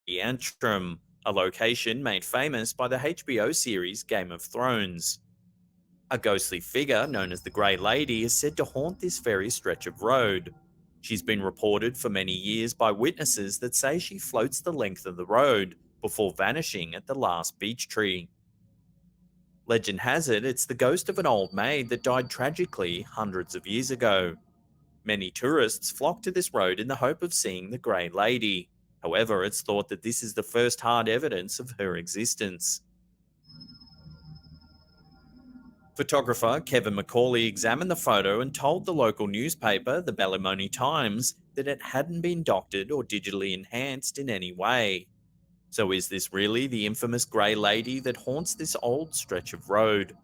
Antrim, a location made famous by the HBO series Game of Thrones. A ghostly figure known as the Grey Lady is said to haunt this very stretch of road. She's been reported for many years by witnesses that say she floats the length of the road before vanishing at the last beech tree. Legend has it it's the ghost of an old maid that died tragically hundreds of years ago. Many tourists flock to this road in the hope of seeing the Grey Lady. However, it's thought that this is the first hard evidence of her existence. Photographer Kevin McCauley examined the photo and told the local newspaper, the Ballymoney Times, that it hadn't been doctored or digitally enhanced in any way. So, is this really the infamous Grey Lady that haunts this old stretch of road?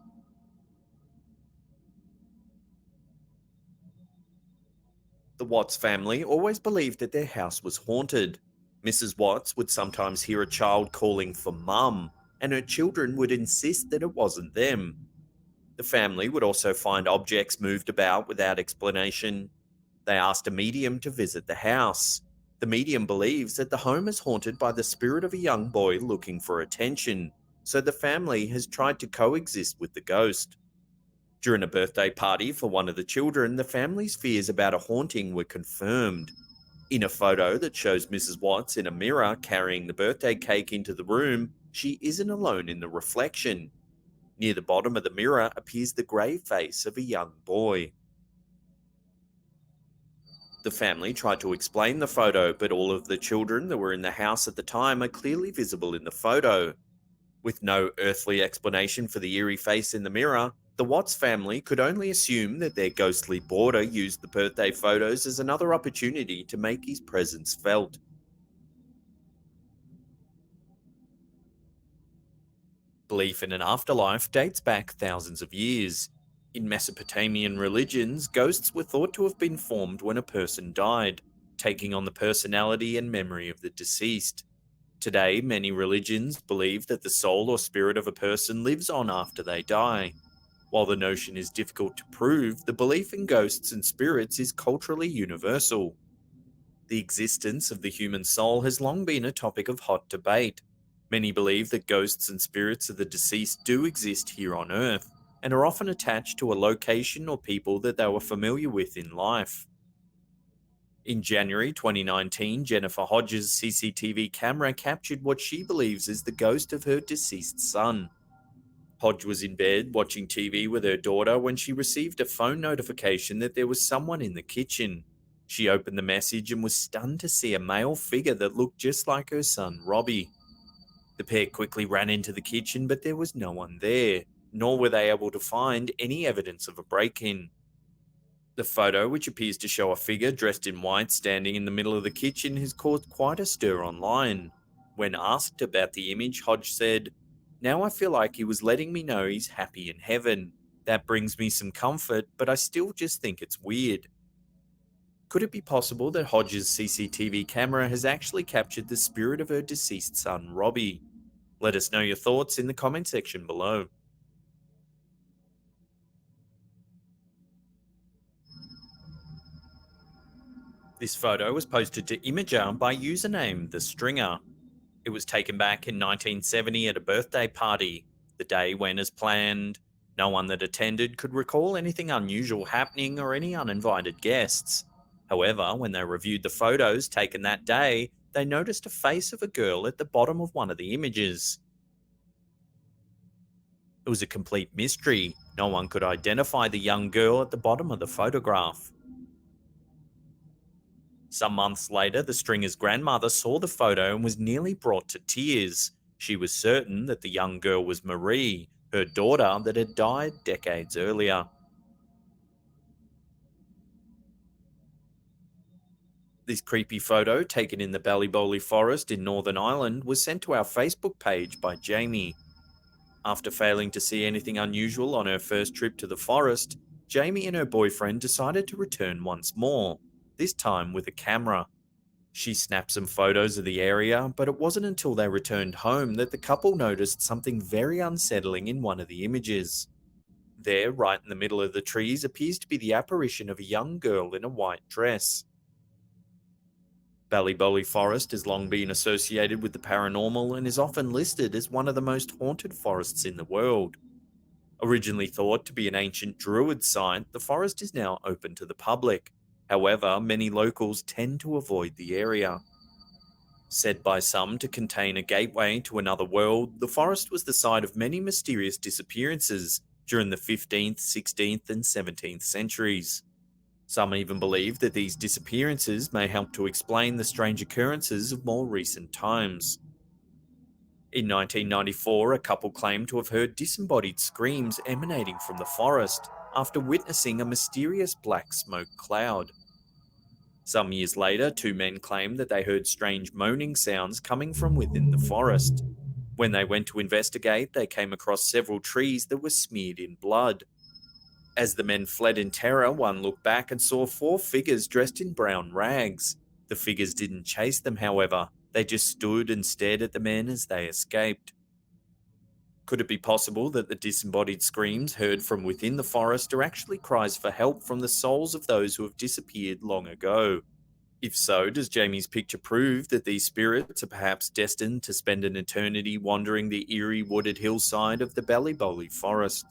The Watts family always believed that their house was haunted. Mrs. Watts would sometimes hear a child calling for mum, and her children would insist that it wasn't them. The family would also find objects moved about without explanation. They asked a medium to visit the house. The medium believes that the home is haunted by the spirit of a young boy looking for attention, so the family has tried to coexist with the ghost. During a birthday party for one of the children, the family's fears about a haunting were confirmed. In a photo that shows Mrs. Watts in a mirror carrying the birthday cake into the room, she isn't alone in the reflection. Near the bottom of the mirror appears the grey face of a young boy. The family tried to explain the photo, but all of the children that were in the house at the time are clearly visible in the photo. With no earthly explanation for the eerie face in the mirror, the Watts family could only assume that their ghostly boarder used the birthday photos as another opportunity to make his presence felt. Belief in an afterlife dates back thousands of years. In Mesopotamian religions, ghosts were thought to have been formed when a person died, taking on the personality and memory of the deceased. Today, many religions believe that the soul or spirit of a person lives on after they die. While the notion is difficult to prove, the belief in ghosts and spirits is culturally universal. The existence of the human soul has long been a topic of hot debate. Many believe that ghosts and spirits of the deceased do exist here on Earth, and are often attached to a location or people that they were familiar with in life. In January 2019, Jennifer Hodges' CCTV camera captured what she believes is the ghost of her deceased son. Hodge was in bed watching TV with her daughter when she received a phone notification that there was someone in the kitchen. She opened the message and was stunned to see a male figure that looked just like her son, Robbie. The pair quickly ran into the kitchen, but there was no one there, nor were they able to find any evidence of a break in. The photo, which appears to show a figure dressed in white standing in the middle of the kitchen, has caused quite a stir online. When asked about the image, Hodge said, "Now I feel like he was letting me know he's happy in heaven. That brings me some comfort, but I still just think it's weird." Could it be possible that Hodge's CCTV camera has actually captured the spirit of her deceased son, Robbie? Let us know your thoughts in the comment section below. This photo was posted to Imager by username The Stringer. It was taken back in 1970 at a birthday party, the day when, as planned, no one that attended could recall anything unusual happening or any uninvited guests. However, when they reviewed the photos taken that day, they noticed a face of a girl at the bottom of one of the images. It was a complete mystery. No one could identify the young girl at the bottom of the photograph. Some months later, the stringer's grandmother saw the photo and was nearly brought to tears. She was certain that the young girl was Marie, her daughter that had died decades earlier. This creepy photo, taken in the Ballyboley forest in Northern Ireland, was sent to our Facebook page by Jamie. After failing to see anything unusual on her first trip to the forest, Jamie and her boyfriend decided to return once more, this time with a camera. She snapped some photos of the area, but it wasn't until they returned home that the couple noticed something very unsettling in one of the images. There, right in the middle of the trees, appears to be the apparition of a young girl in a white dress. Ballyboley Forest has long been associated with the paranormal and is often listed as one of the most haunted forests in the world. Originally thought to be an ancient Druid site, the forest is now open to the public. However, many locals tend to avoid the area. Said by some to contain a gateway to another world, the forest was the site of many mysterious disappearances during the 15th, 16th, and 17th centuries. Some even believe that these disappearances may help to explain the strange occurrences of more recent times. In 1994, a couple claimed to have heard disembodied screams emanating from the forest after witnessing a mysterious black smoke cloud. Some years later, two men claimed that they heard strange moaning sounds coming from within the forest. When they went to investigate, they came across several trees that were smeared in blood. As the men fled in terror, one looked back and saw four figures dressed in brown rags. The figures didn't chase them, however. They just stood and stared at the men as they escaped. Could it be possible that the disembodied screams heard from within the forest are actually cries for help from the souls of those who have disappeared long ago? If so, does Jamie's picture prove that these spirits are perhaps destined to spend an eternity wandering the eerie wooded hillside of the Ballyboley forest?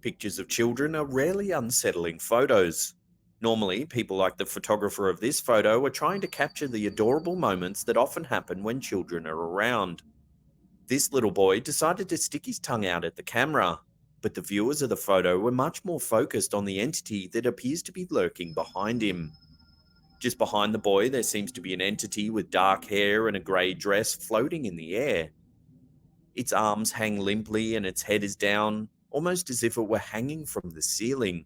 Pictures of children are rarely unsettling photos. Normally, people like the photographer of this photo are trying to capture the adorable moments that often happen when children are around. This little boy decided to stick his tongue out at the camera, but the viewers of the photo were much more focused on the entity that appears to be lurking behind him. Just behind the boy, there seems to be an entity with dark hair and a grey dress floating in the air. Its arms hang limply and its head is down, almost as if it were hanging from the ceiling.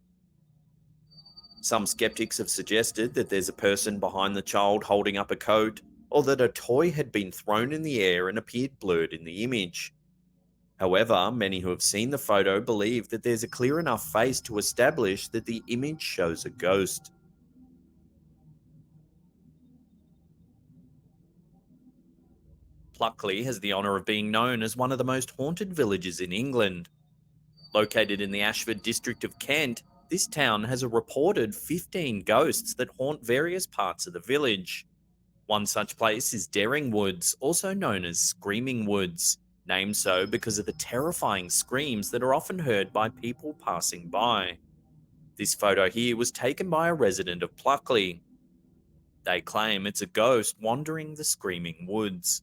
Some skeptics have suggested that there's a person behind the child holding up a coat, or that a toy had been thrown in the air and appeared blurred in the image. However, many who have seen the photo believe that there's a clear enough face to establish that the image shows a ghost. Pluckley has the honour of being known as one of the most haunted villages in England. Located in the Ashford district of Kent, this town has a reported 15 ghosts that haunt various parts of the village. One such place is Daring Woods, also known as Screaming Woods, named so because of the terrifying screams that are often heard by people passing by. This photo here was taken by a resident of Pluckley. They claim it's a ghost wandering the Screaming Woods.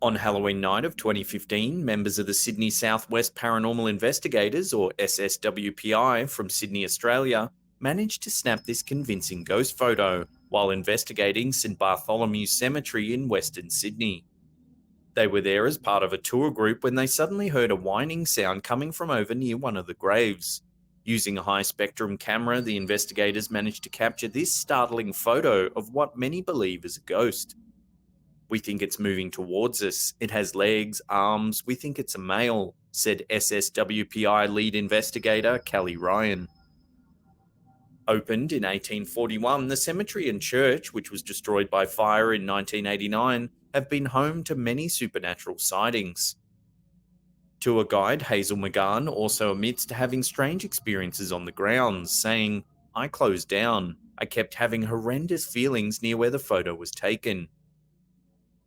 On Halloween night of 2015, members of the Sydney Southwest Paranormal Investigators, or SSWPI, from Sydney, Australia, managed to snap this convincing ghost photo while investigating St Bartholomew's Cemetery in Western Sydney. They were there as part of a tour group when they suddenly heard a whining sound coming from over near one of the graves. Using a high-spectrum camera, the investigators managed to capture this startling photo of what many believe is a ghost. "We think it's moving towards us. It has legs, arms. We think it's a male," said SSWPI lead investigator Kelly Ryan. Opened in 1841, the cemetery and church, which was destroyed by fire in 1989, have been home to many supernatural sightings. Tour guide Hazel McGann also admits to having strange experiences on the grounds, saying, "I closed down. I kept having horrendous feelings near where the photo was taken."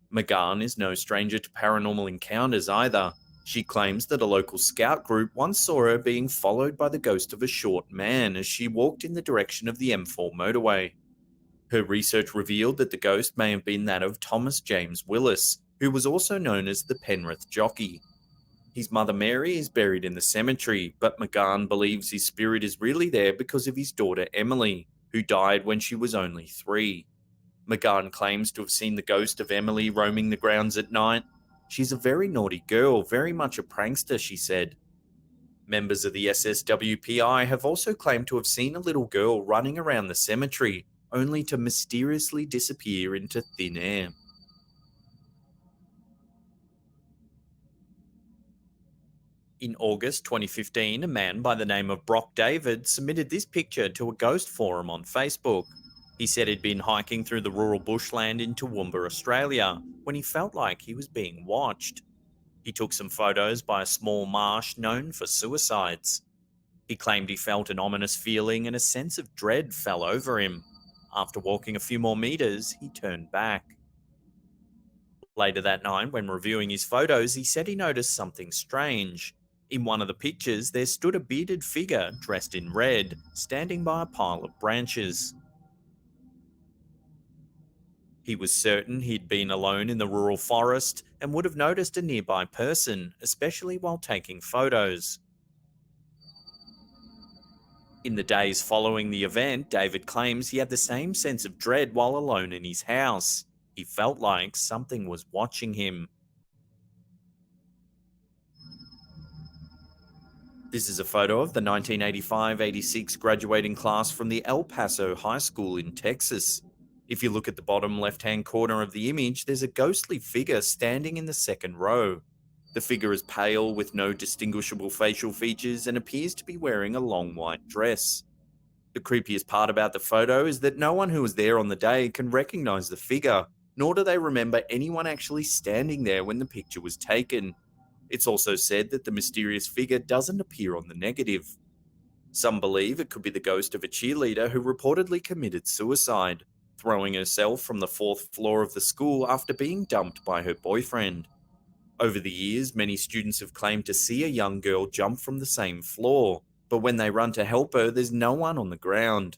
McGann is no stranger to paranormal encounters either. She claims that a local scout group once saw her being followed by the ghost of a short man as she walked in the direction of the M4 motorway. Her research revealed that the ghost may have been that of Thomas James Willis, who was also known as the Penrith Jockey. His mother Mary is buried in the cemetery, but McGann believes his spirit is really there because of his daughter Emily, who died when she was only 3. McGann claims to have seen the ghost of Emily roaming the grounds at night. "She's a very naughty girl, very much a prankster," she said. Members of the SSWPI have also claimed to have seen a little girl running around the cemetery, only to mysteriously disappear into thin air. In August 2015, a man by the name of Brock David submitted this picture to a ghost forum on Facebook. He said he'd been hiking through the rural bushland in Toowoomba, Australia, when he felt like he was being watched. He took some photos by a small marsh known for suicides. He claimed he felt an ominous feeling and a sense of dread fell over him. After walking a few more meters, he turned back. Later that night, when reviewing his photos, he said he noticed something strange. In one of the pictures, there stood a bearded figure dressed in red, standing by a pile of branches. He was certain he'd been alone in the rural forest and would have noticed a nearby person, especially while taking photos. In the days following the event, David claims he had the same sense of dread while alone in his house. He felt like something was watching him. This is a photo of the 1985-86 graduating class from the El Paso High School in Texas. If you look at the bottom left-hand corner of the image, there's a ghostly figure standing in the second row. The figure is pale with no distinguishable facial features and appears to be wearing a long white dress. The creepiest part about the photo is that no one who was there on the day can recognize the figure, nor do they remember anyone actually standing there when the picture was taken. It's also said that the mysterious figure doesn't appear on the negative. Some believe it could be the ghost of a cheerleader who reportedly committed suicide, throwing herself from the fourth floor of the school after being dumped by her boyfriend. Over the years, many students have claimed to see a young girl jump from the same floor, but when they run to help her, there's no one on the ground.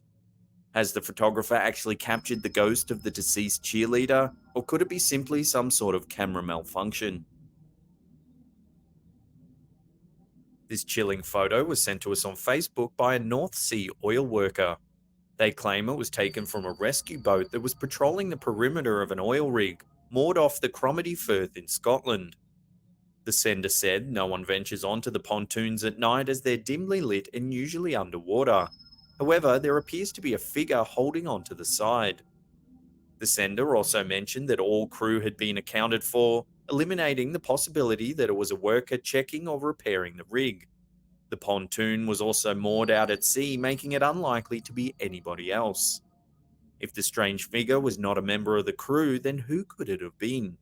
Has the photographer actually captured the ghost of the deceased cheerleader, or could it be simply some sort of camera malfunction? This chilling photo was sent to us on Facebook by a North Sea oil worker. They claim it was taken from a rescue boat that was patrolling the perimeter of an oil rig moored off the Cromarty Firth in Scotland. The sender said no one ventures onto the pontoons at night as they're dimly lit and usually underwater. However, there appears to be a figure holding onto the side. The sender also mentioned that all crew had been accounted for, eliminating the possibility that it was a worker checking or repairing the rig. The pontoon was also moored out at sea, making it unlikely to be anybody else. If the strange figure was not a member of the crew, then who could it have been?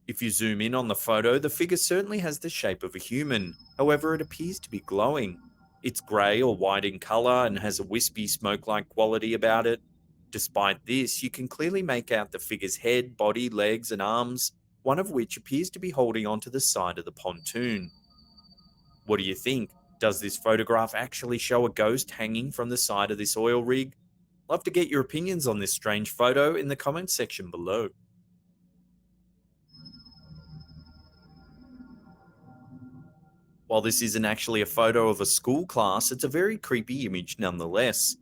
If you zoom in on the photo, the figure certainly has the shape of a human, however, it appears to be glowing. It's grey or white in colour and has a wispy smoke like quality about it. Despite this, you can clearly make out the figure's head, body, legs, and arms, one of which appears to be holding onto the side of the pontoon. What do you think? Does this photograph actually show a ghost hanging from the side of this oil rig? Love to get your opinions on this strange photo in the comments section below. While this isn't actually a photo of a school class, it's a very creepy image nonetheless.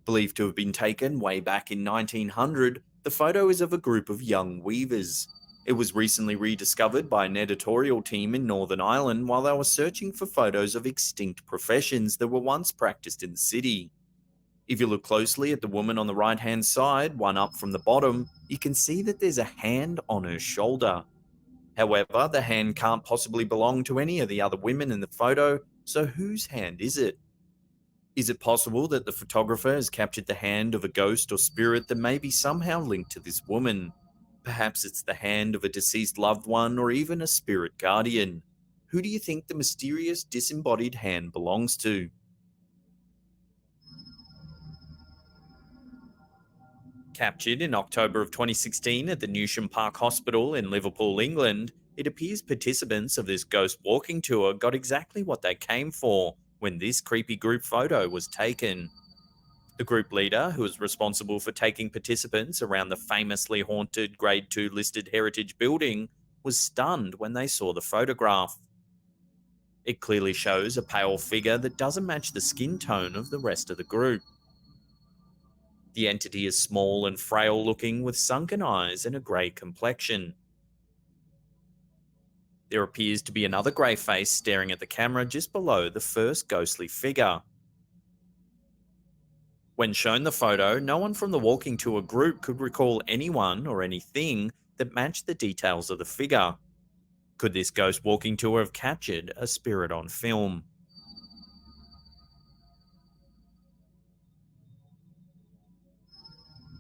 Believed to have been taken way back in 1900, the photo is of a group of young weavers. It was recently rediscovered by an editorial team in Northern Ireland while they were searching for photos of extinct professions that were once practiced in the city. If you look closely at the woman on the right hand side, one up from the bottom, you can see that there's a hand on her shoulder. However, the hand can't possibly belong to any of the other women in the photo, so whose hand is it? Is it possible that the photographer has captured the hand of a ghost or spirit that may be somehow linked to this woman? Perhaps it's the hand of a deceased loved one or even a spirit guardian. Who do you think the mysterious disembodied hand belongs to? Captured in October of 2016 at the Newsham Park Hospital in Liverpool, England, it appears participants of this ghost walking tour got exactly what they came for when this creepy group photo was taken. The group leader, who was responsible for taking participants around the famously haunted Grade 2 listed heritage building, was stunned when they saw the photograph. It clearly shows a pale figure that doesn't match the skin tone of the rest of the group. The entity is small and frail looking with sunken eyes and a grey complexion. There appears to be another grey face staring at the camera just below the first ghostly figure. When shown the photo, no one from the walking tour group could recall anyone or anything that matched the details of the figure. Could this ghost walking tour have captured a spirit on film?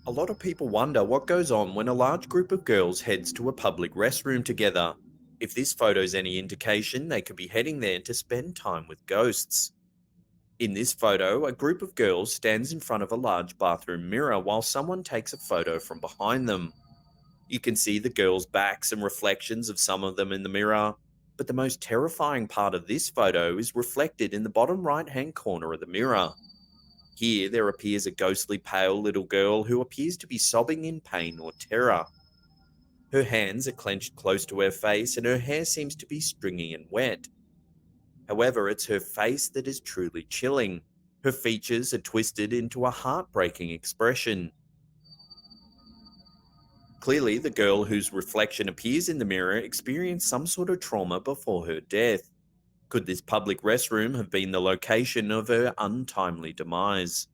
A lot of people wonder what goes on when a large group of girls heads to a public restroom together. If this photo's any indication, they could be heading there to spend time with ghosts. In this photo, a group of girls stands in front of a large bathroom mirror while someone takes a photo from behind them. You can see the girls' backs and reflections of some of them in the mirror, but the most terrifying part of this photo is reflected in the bottom right hand corner of the mirror. Here, there appears a ghostly pale little girl who appears to be sobbing in pain or terror. Her hands are clenched close to her face and her hair seems to be stringy and wet. However, it's her face that is truly chilling. Her features are twisted into a heartbreaking expression. Clearly, the girl whose reflection appears in the mirror experienced some sort of trauma before her death. Could this public restroom have been the location of her untimely demise?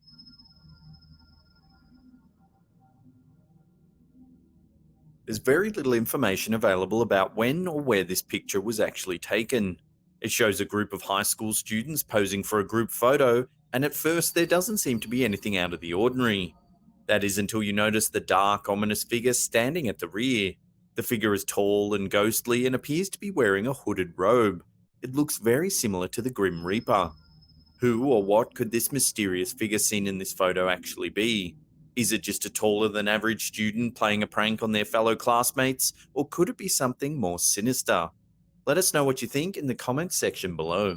There's very little information available about when or where this picture was actually taken. It shows a group of high school students posing for a group photo, and at first there doesn't seem to be anything out of the ordinary. That is until you notice the dark, ominous figure standing at the rear. The figure is tall and ghostly and appears to be wearing a hooded robe. It looks very similar to the Grim Reaper. Who or what could this mysterious figure seen in this photo actually be? Is it just a taller than average student playing a prank on their fellow classmates, or could it be something more sinister? Let us know what you think in the comments section below.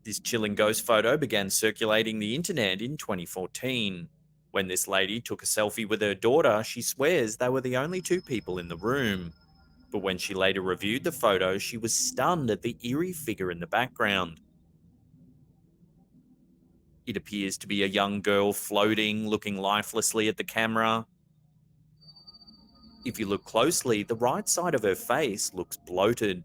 This chilling ghost photo began circulating the internet in 2014. When this lady took a selfie with her daughter, she swears they were the only two people in the room. But when she later reviewed the photo, she was stunned at the eerie figure in the background. It appears to be a young girl floating, looking lifelessly at the camera. If you look closely, the right side of her face looks bloated.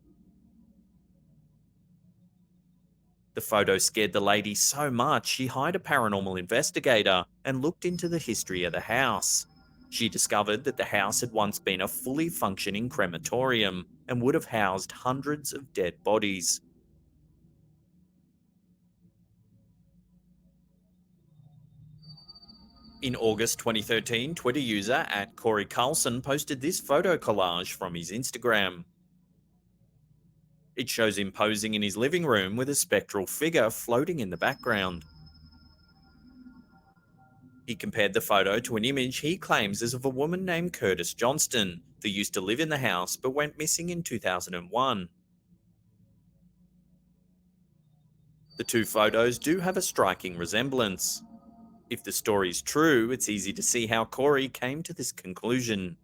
The photo scared the lady so much she hired a paranormal investigator and looked into the history of the house. She discovered that the house had once been a fully functioning crematorium and would have housed hundreds of dead bodies. In August 2013, Twitter user at Corey Carlson posted this photo collage from his Instagram. It shows him posing in his living room with a spectral figure floating in the background. He compared the photo to an image he claims is of a woman named Curtis Johnston, that used to live in the house but went missing in 2001. The two photos do have a striking resemblance. If the story is true, it's easy to see how Corey came to this conclusion.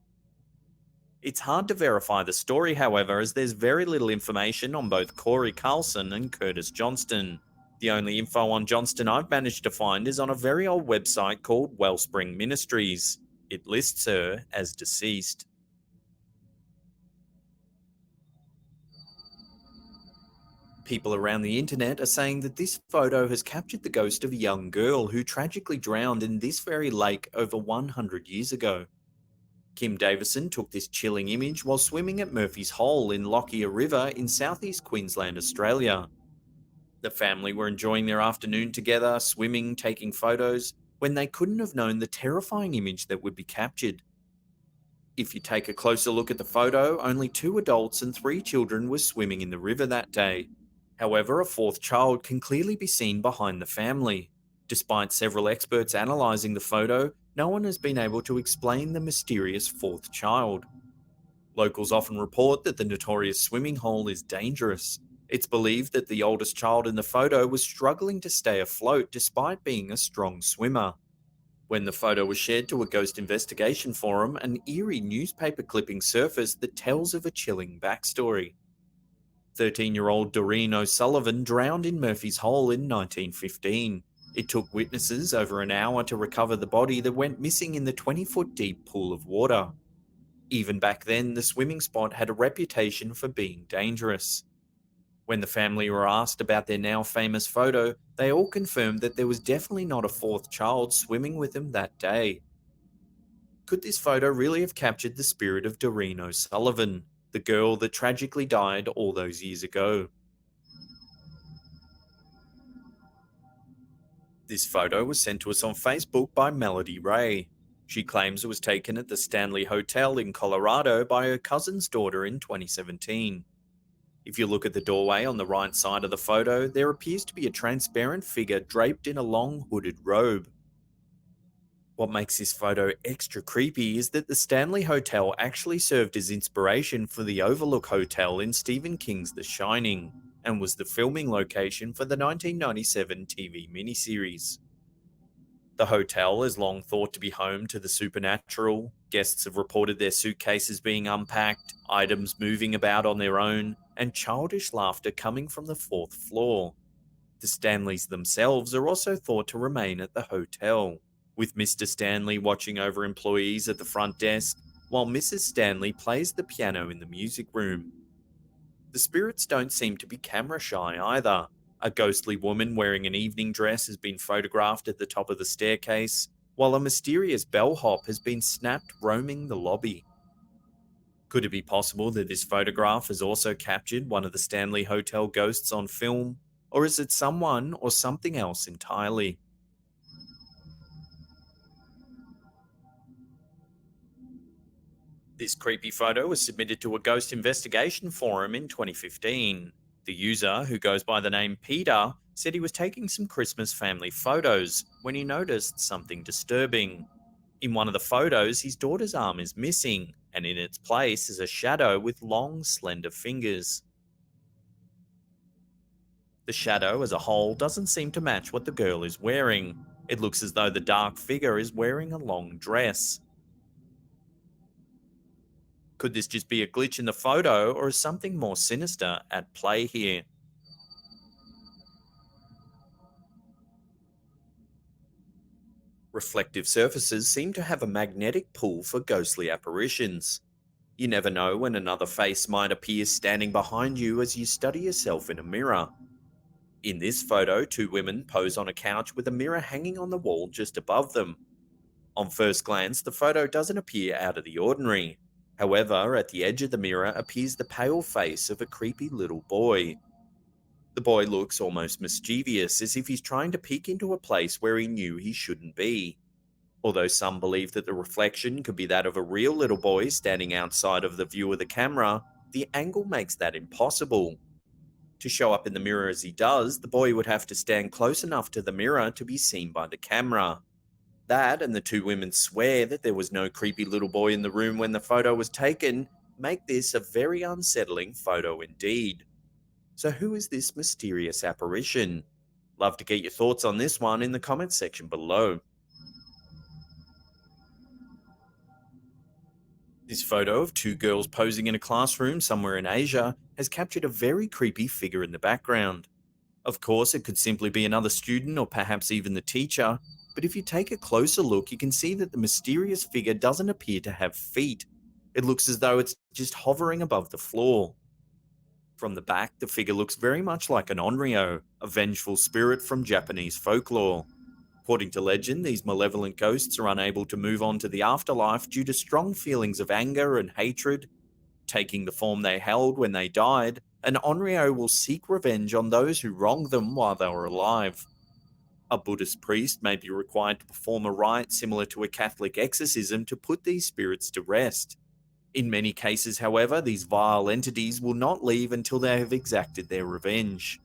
It's hard to verify the story, however, as there's very little information on both Corey Carlson and Curtis Johnston. The only info on Johnston I've managed to find is on a very old website called Wellspring Ministries. It lists her as deceased. People around the internet are saying that this photo has captured the ghost of a young girl who tragically drowned in this very lake over 100 years ago. Kim Davison took this chilling image while swimming at Murphy's Hole in Lockyer River in southeast Queensland, Australia. The family were enjoying their afternoon together, swimming, taking photos, when they couldn't have known the terrifying image that would be captured. If you take a closer look at the photo, only 2 adults and 3 children were swimming in the river that day. However, a 4th child can clearly be seen behind the family. Despite several experts analysing the photo, no one has been able to explain the mysterious 4th child. Locals often report that the notorious swimming hole is dangerous. It's believed that the oldest child in the photo was struggling to stay afloat despite being a strong swimmer. When the photo was shared to a ghost investigation forum, an eerie newspaper clipping surfaced that tells of a chilling backstory. 13-year-old Doreen O'Sullivan drowned in Murphy's Hole in 1915. It took witnesses over an hour to recover the body that went missing in the 20-foot deep pool of water. Even back then, the swimming spot had a reputation for being dangerous. When the family were asked about their now famous photo, they all confirmed that there was definitely not a 4th child swimming with them that day. Could this photo really have captured the spirit of Doreen O'Sullivan, the girl that tragically died all those years ago? This photo was sent to us on Facebook by Melody Ray. She claims it was taken at the Stanley Hotel in Colorado by her cousin's daughter in 2017. If you look at the doorway on the right side of the photo, there appears to be a transparent figure draped in a long hooded robe. What makes this photo extra creepy is that the Stanley Hotel actually served as inspiration for the Overlook Hotel in Stephen King's The Shining, and was the filming location for the 1997 TV miniseries. The hotel is long thought to be home to the supernatural. Guests have reported their suitcases being unpacked, items moving about on their own, and childish laughter coming from the fourth floor. The Stanleys themselves are also thought to remain at the hotel, with Mr. Stanley watching over employees at the front desk, while Mrs. Stanley plays the piano in the music room. The spirits don't seem to be camera shy either. A ghostly woman wearing an evening dress has been photographed at the top of the staircase, while a mysterious bellhop has been snapped roaming the lobby. Could it be possible that this photograph has also captured one of the Stanley Hotel ghosts on film, or is it someone or something else entirely? This creepy photo was submitted to a ghost investigation forum in 2015. The user, who goes by the name Peter, said he was taking some Christmas family photos when he noticed something disturbing. In one of the photos, his daughter's arm is missing, and in its place is a shadow with long, slender fingers. The shadow as a whole doesn't seem to match what the girl is wearing. It looks as though the dark figure is wearing a long dress. Could this just be a glitch in the photo, or is something more sinister at play here? Reflective surfaces seem to have a magnetic pull for ghostly apparitions. You never know when another face might appear standing behind you as you study yourself in a mirror. In this photo, two women pose on a couch with a mirror hanging on the wall just above them. On first glance, the photo doesn't appear out of the ordinary. However, at the edge of the mirror appears the pale face of a creepy little boy. The boy looks almost mischievous, as if he's trying to peek into a place where he knew he shouldn't be. Although some believe that the reflection could be that of a real little boy standing outside of the view of the camera, the angle makes that impossible. To show up in the mirror as he does, the boy would have to stand close enough to the mirror to be seen by the camera. That, and the two women swear that there was no creepy little boy in the room when the photo was taken, make this a very unsettling photo indeed. So who is this mysterious apparition? Love to get your thoughts on this one in the comments section below. This photo of two girls posing in a classroom somewhere in Asia has captured a very creepy figure in the background. Of course, it could simply be another student or perhaps even the teacher, but if you take a closer look, you can see that the mysterious figure doesn't appear to have feet. It looks as though it's just hovering above the floor. From the back, the figure looks very much like an onryo, a vengeful spirit from Japanese folklore. According to legend, these malevolent ghosts are unable to move on to the afterlife due to strong feelings of anger and hatred. Taking the form they held when they died, an onryo will seek revenge on those who wronged them while they were alive. A Buddhist priest may be required to perform a rite similar to a Catholic exorcism to put these spirits to rest. In many cases, however, these vile entities will not leave until they have exacted their revenge.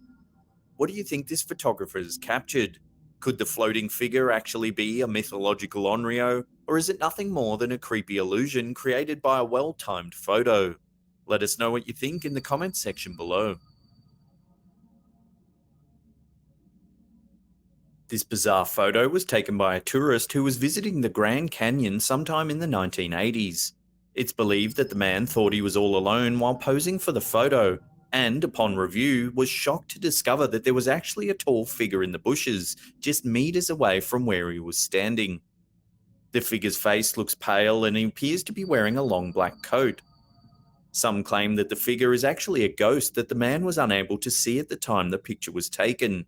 What do you think this photographer has captured? Could the floating figure actually be a mythological onryo, or is it nothing more than a creepy illusion created by a well-timed photo? Let us know what you think in the comments section below. This bizarre photo was taken by a tourist who was visiting the Grand Canyon sometime in the 1980s. It's believed that the man thought he was all alone while posing for the photo, and upon review was shocked to discover that there was actually a tall figure in the bushes, just meters away from where he was standing. The figure's face looks pale and he appears to be wearing a long black coat. Some claim that the figure is actually a ghost that the man was unable to see at the time the picture was taken.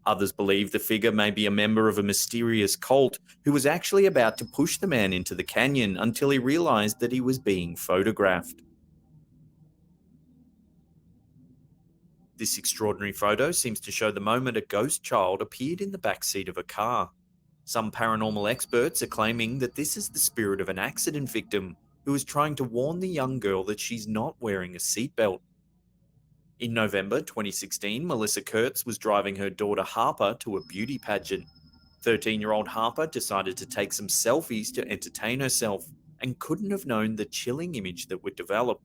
Others believe the figure may be a member of a mysterious cult who was actually about to push the man into the canyon until he realized that he was being photographed. This extraordinary photo seems to show the moment a ghost child appeared in the back seat of a car. Some paranormal experts are claiming that this is the spirit of an accident victim who is trying to warn the young girl that she's not wearing a seatbelt. In November 2016, Melissa Kurtz was driving her daughter Harper to a beauty pageant. 13-year-old Harper decided to take some selfies to entertain herself and couldn't have known the chilling image that would develop.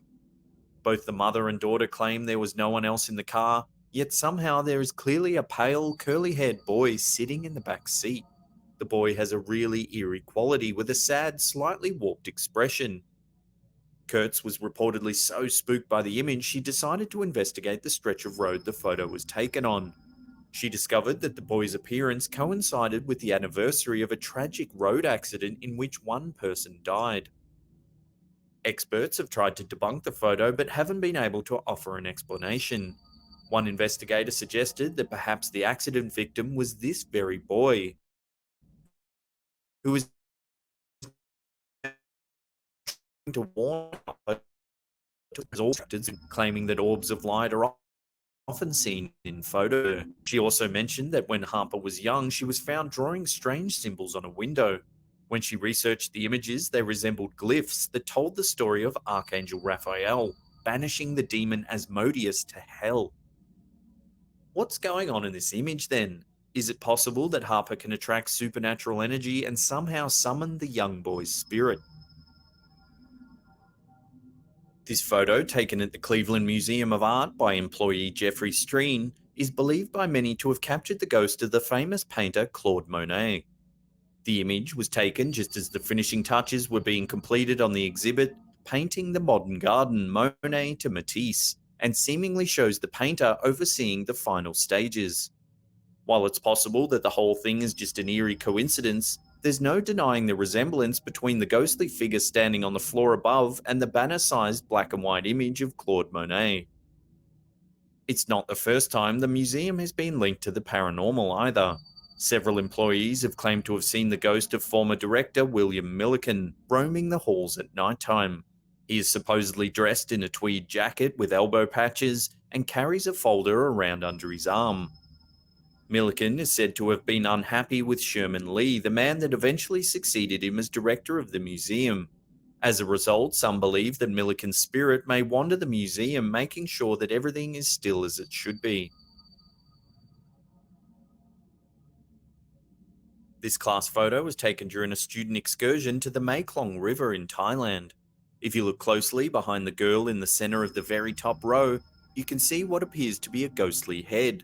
Both the mother and daughter claim there was no one else in the car, yet somehow there is clearly a pale, curly haired boy sitting in the back seat. The boy has a really eerie quality with a sad, slightly warped expression. Kurtz was reportedly so spooked by the image she decided to investigate the stretch of road the photo was taken on. She discovered that the boy's appearance coincided with the anniversary of a tragic road accident in which one person died. Experts have tried to debunk the photo but haven't been able to offer an explanation. One investigator suggested that perhaps the accident victim was this very boy, who was trying to warn us, claiming that orbs of light are often seen in photo. She also mentioned that when Harper was young, she was found drawing strange symbols on a window. When she researched the images, they resembled glyphs that told the story of Archangel Raphael banishing the demon Asmodeus to hell. What's going on in this image then? Is it possible that Harper can attract supernatural energy and somehow summon the young boy's spirit? This photo, taken at the Cleveland Museum of Art by employee Jeffrey Streen, is believed by many to have captured the ghost of the famous painter Claude Monet. The image was taken just as the finishing touches were being completed on the exhibit, painting the modern garden Monet to Matisse, and seemingly shows the painter overseeing the final stages. While it's possible that the whole thing is just an eerie coincidence, there's no denying the resemblance between the ghostly figure standing on the floor above and the banner-sized black and white image of Claude Monet. It's not the first time the museum has been linked to the paranormal either. Several employees have claimed to have seen the ghost of former director William Millikan roaming the halls at nighttime. He is supposedly dressed in a tweed jacket with elbow patches and carries a folder around under his arm. Millikan is said to have been unhappy with Sherman Lee, the man that eventually succeeded him as director of the museum. As a result, some believe that Millikan's spirit may wander the museum, making sure that everything is still as it should be. This class photo was taken during a student excursion to the Mekong River in Thailand. If you look closely behind the girl in the center of the very top row, you can see what appears to be a ghostly head.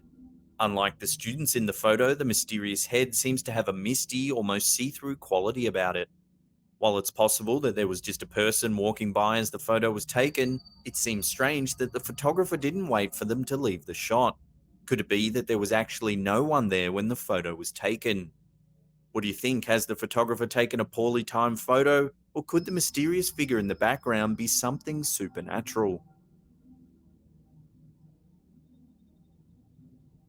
Unlike the students in the photo, the mysterious head seems to have a misty, almost see-through quality about it. While it's possible that there was just a person walking by as the photo was taken, it seems strange that the photographer didn't wait for them to leave the shot. Could it be that there was actually no one there when the photo was taken? What do you think? Has the photographer taken a poorly timed photo, or could the mysterious figure in the background be something supernatural?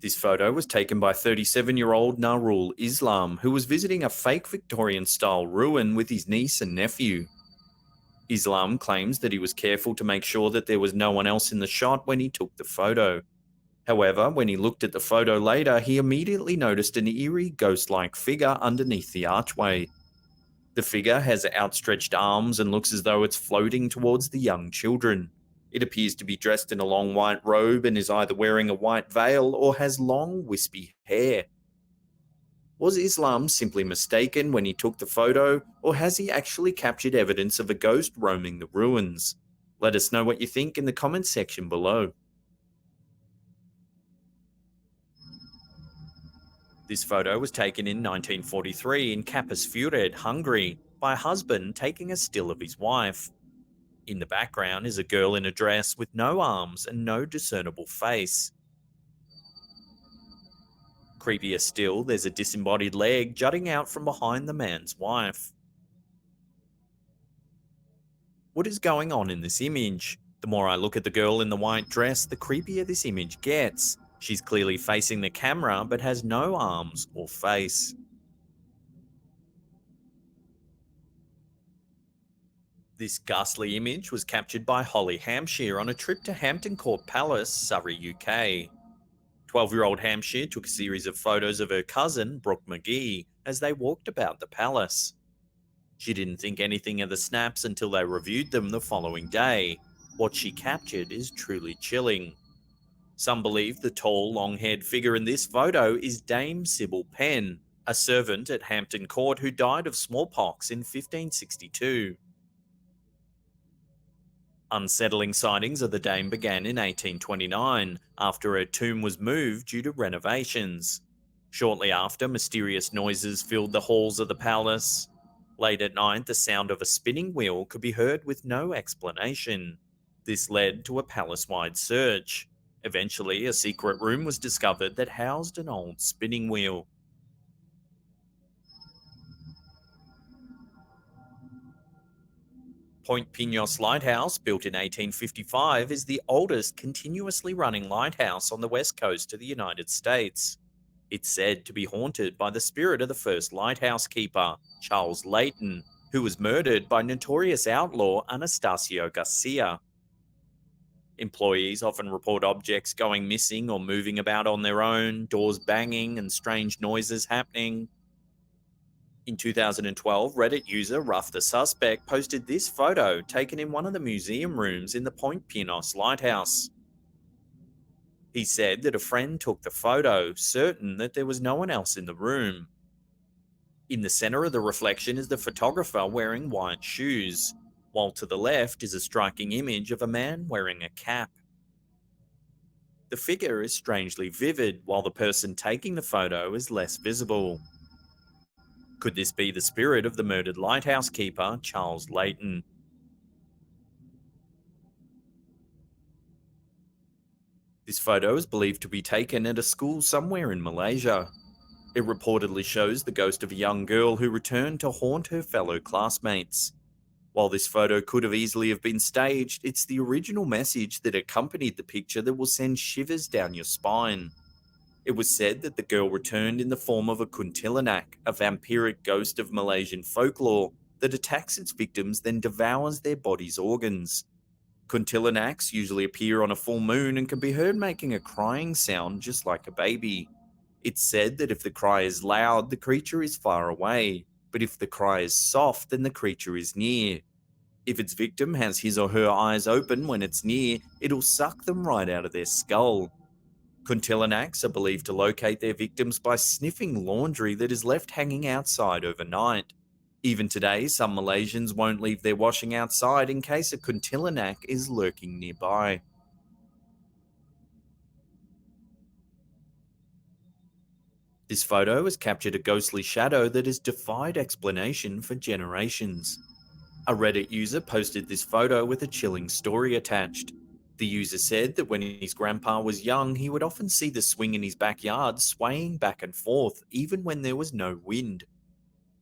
This photo was taken by 37-year-old Narul Islam, who was visiting a fake Victorian-style ruin with his niece and nephew. Islam claims that he was careful to make sure that there was no one else in the shot when he took the photo. However, when he looked at the photo later, he immediately noticed an eerie ghost-like figure underneath the archway. The figure has outstretched arms and looks as though it's floating towards the young children. It appears to be dressed in a long white robe and is either wearing a white veil or has long, wispy hair. Was Islam simply mistaken when he took the photo, or has he actually captured evidence of a ghost roaming the ruins? Let us know what you think in the comments section below. This photo was taken in 1943 in Kapusfüred, Hungary, by a husband taking a still of his wife. In the background is a girl in a dress with no arms and no discernible face. Creepier still, there's a disembodied leg jutting out from behind the man's wife. What is going on in this image? The more I look at the girl in the white dress, the creepier this image gets. She's clearly facing the camera but has no arms or face. This ghastly image was captured by Holly Hampshire on a trip to Hampton Court Palace, Surrey, UK. 12-year-old Hampshire took a series of photos of her cousin, Brooke McGee, as they walked about the palace. She didn't think anything of the snaps until they reviewed them the following day. What she captured is truly chilling. Some believe the tall, long-haired figure in this photo is Dame Sybil Penn, a servant at Hampton Court who died of smallpox in 1562. Unsettling sightings of the dame began in 1829, after her tomb was moved due to renovations. Shortly after, mysterious noises filled the halls of the palace. Late at night, the sound of a spinning wheel could be heard with no explanation. This led to a palace-wide search. Eventually, a secret room was discovered that housed an old spinning wheel. Point Pinos Lighthouse, built in 1855, is the oldest continuously running lighthouse on the west coast of the United States. It's said to be haunted by the spirit of the first lighthouse keeper, Charles Layton, who was murdered by notorious outlaw Anastasio Garcia. Employees often report objects going missing or moving about on their own, doors banging, and strange noises happening. In 2012, Reddit user Ruff the Suspect posted this photo taken in one of the museum rooms in the Point Pinos Lighthouse. He said that a friend took the photo, certain that there was no one else in the room. In the center of the reflection is the photographer wearing white shoes, while to the left is a striking image of a man wearing a cap. The figure is strangely vivid, while the person taking the photo is less visible. Could this be the spirit of the murdered lighthouse keeper, Charles Layton? This photo is believed to be taken at a school somewhere in Malaysia. It reportedly shows the ghost of a young girl who returned to haunt her fellow classmates. While this photo could have easily have been staged, it's the original message that accompanied the picture that will send shivers down your spine. It was said that the girl returned in the form of a kuntilanak, a vampiric ghost of Malaysian folklore that attacks its victims then devours their body's organs. Kuntilanaks usually appear on a full moon and can be heard making a crying sound just like a baby. It's said that if the cry is loud, the creature is far away, but if the cry is soft, then the creature is near. If its victim has his or her eyes open when it's near, it'll suck them right out of their skull. Kuntilanaks are believed to locate their victims by sniffing laundry that is left hanging outside overnight. Even today, some Malaysians won't leave their washing outside in case a kuntilanak is lurking nearby. This photo has captured a ghostly shadow that has defied explanation for generations. A Reddit user posted this photo with a chilling story attached. The user said that when his grandpa was young, he would often see the swing in his backyard swaying back and forth, even when there was no wind.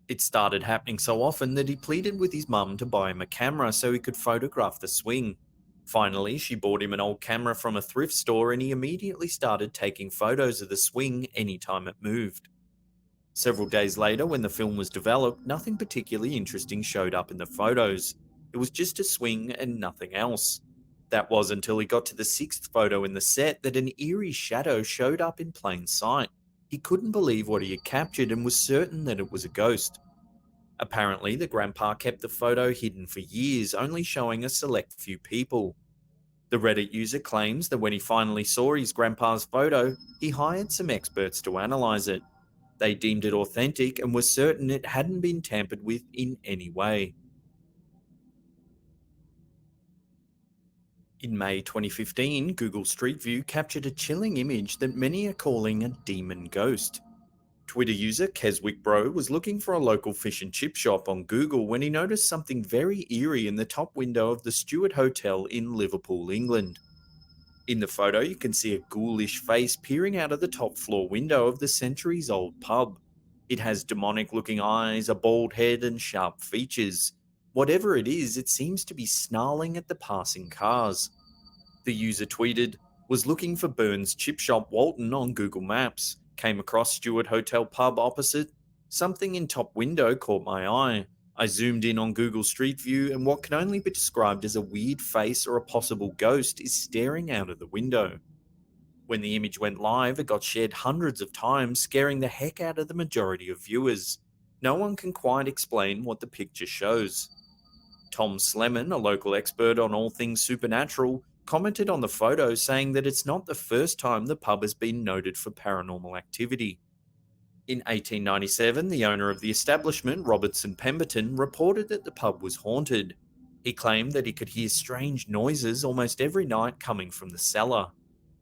It started happening so often that he pleaded with his mum to buy him a camera so he could photograph the swing. Finally, she bought him an old camera from a thrift store and he immediately started taking photos of the swing anytime it moved. Several days later, when the film was developed, nothing particularly interesting showed up in the photos. It was just a swing and nothing else. That was until he got to the sixth photo in the set that an eerie shadow showed up in plain sight. He couldn't believe what he had captured and was certain that it was a ghost. Apparently, the grandpa kept the photo hidden for years, only showing a select few people. The Reddit user claims that when he finally saw his grandpa's photo, he hired some experts to analyze it. They deemed it authentic and were certain it hadn't been tampered with in any way. In May 2015, Google Street View captured a chilling image that many are calling a demon ghost. Twitter user KeswickBro was looking for a local fish and chip shop on Google when he noticed something very eerie in the top window of the Stewart Hotel in Liverpool, England. In the photo, you can see a ghoulish face peering out of the top floor window of the centuries-old pub. It has demonic-looking eyes, a bald head, and sharp features. Whatever it is, it seems to be snarling at the passing cars. The user tweeted, "Was looking for Burns Chip Shop Walton on Google Maps. Came across Stewart Hotel pub opposite. Something in top window caught my eye. I zoomed in on Google Street View and what can only be described as a weird face or a possible ghost is staring out of the window." When the image went live, it got shared hundreds of times, scaring the heck out of the majority of viewers. No one can quite explain what the picture shows. Tom Slemen, a local expert on all things supernatural, commented on the photo saying that it's not the first time the pub has been noted for paranormal activity. In 1897, the owner of the establishment, Robertson Pemberton, reported that the pub was haunted. He claimed that he could hear strange noises almost every night coming from the cellar.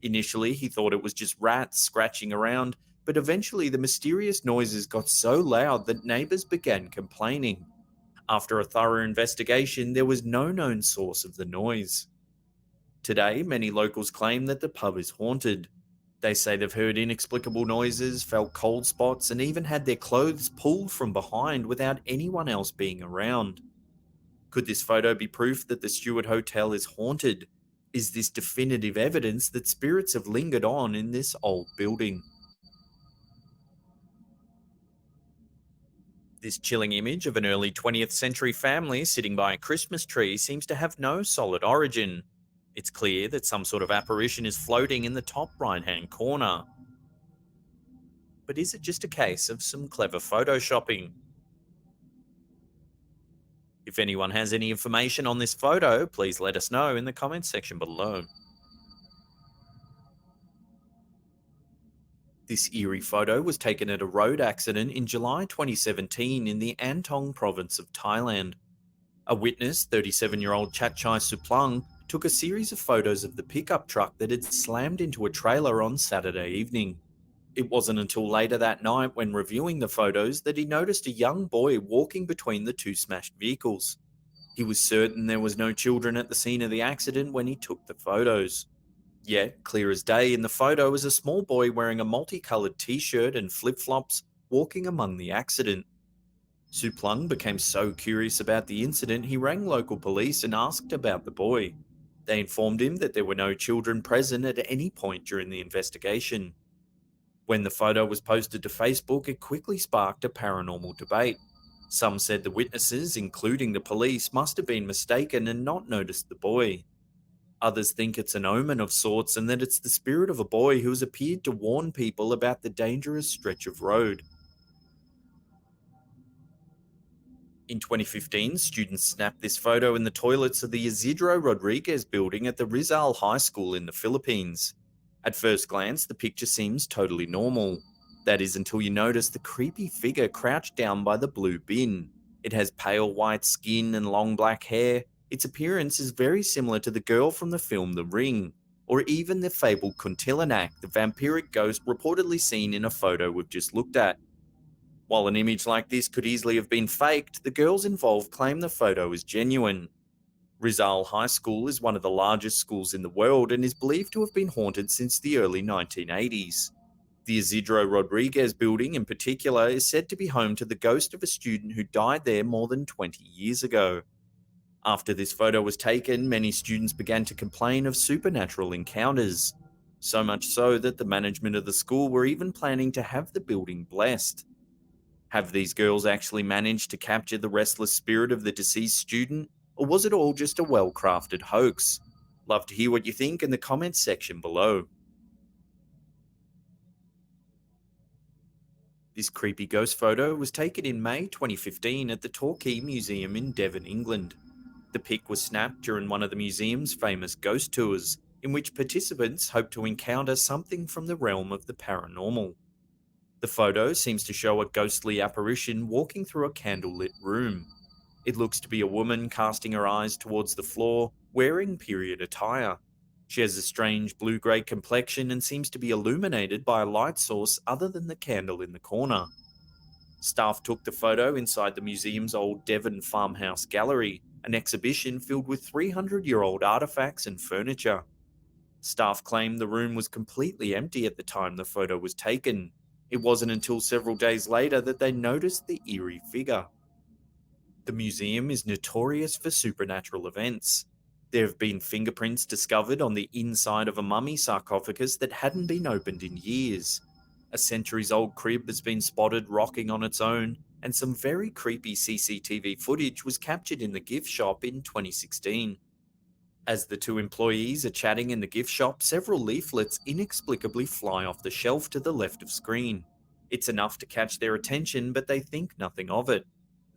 Initially, he thought it was just rats scratching around, but eventually the mysterious noises got so loud that neighbors began complaining. After a thorough investigation, there was no known source of the noise. Today, many locals claim that the pub is haunted. They say they've heard inexplicable noises, felt cold spots, and even had their clothes pulled from behind without anyone else being around. Could this photo be proof that the Stewart Hotel is haunted? Is this definitive evidence that spirits have lingered on in this old building? This chilling image of an early 20th century family sitting by a Christmas tree seems to have no solid origin. It's clear that some sort of apparition is floating in the top right hand corner. But is it just a case of some clever photoshopping? If anyone has any information on this photo, please let us know in the comments section below. This eerie photo was taken at a road accident in July 2017 in the Antong province of Thailand. A witness, 37-year-old Chatchai Suplung, took a series of photos of the pickup truck that had slammed into a trailer on Saturday evening. It wasn't until later that night, when reviewing the photos, that he noticed a young boy walking between the two smashed vehicles. He was certain there was no children at the scene of the accident when he took the photos. Yet, clear as day, in the photo is a small boy wearing a multicolored t-shirt and flip-flops, walking among the accident. Suplung became so curious about the incident, he rang local police and asked about the boy. They informed him that there were no children present at any point during the investigation. When the photo was posted to Facebook, it quickly sparked a paranormal debate. Some said the witnesses, including the police, must have been mistaken and not noticed the boy. Others think it's an omen of sorts and that it's the spirit of a boy who has appeared to warn people about the dangerous stretch of road. In 2015, students snapped this photo in the toilets of the Isidro Rodriguez building at the Rizal High School in the Philippines. At first glance, the picture seems totally normal. That is, until you notice the creepy figure crouched down by the blue bin. It has pale white skin and long black hair. Its appearance is very similar to the girl from the film The Ring, or even the fabled Kuntilanak, the vampiric ghost reportedly seen in a photo we've just looked at. While an image like this could easily have been faked, the girls involved claim the photo is genuine. Rizal High School is one of the largest schools in the world and is believed to have been haunted since the early 1980s. The Isidro Rodriguez building in particular is said to be home to the ghost of a student who died there more than 20 years ago. After this photo was taken, many students began to complain of supernatural encounters. So much so that the management of the school were even planning to have the building blessed. Have these girls actually managed to capture the restless spirit of the deceased student, or was it all just a well-crafted hoax? Love to hear what you think in the comments section below. This creepy ghost photo was taken in May 2015 at the Torquay Museum in Devon, England. The pic was snapped during one of the museum's famous ghost tours, in which participants hope to encounter something from the realm of the paranormal. The photo seems to show a ghostly apparition walking through a candlelit room. It looks to be a woman casting her eyes towards the floor, wearing period attire. She has a strange blue-grey complexion and seems to be illuminated by a light source other than the candle in the corner. Staff took the photo inside the museum's old Devon farmhouse gallery, an exhibition filled with 300-year-old artifacts and furniture. Staff claimed the room was completely empty at the time the photo was taken. It wasn't until several days later that they noticed the eerie figure. The museum is notorious for supernatural events. There have been fingerprints discovered on the inside of a mummy sarcophagus that hadn't been opened in years. A centuries-old crib has been spotted rocking on its own, and some very creepy CCTV footage was captured in the gift shop in 2016. As the two employees are chatting in the gift shop, several leaflets inexplicably fly off the shelf to the left of screen. It's enough to catch their attention, but they think nothing of it.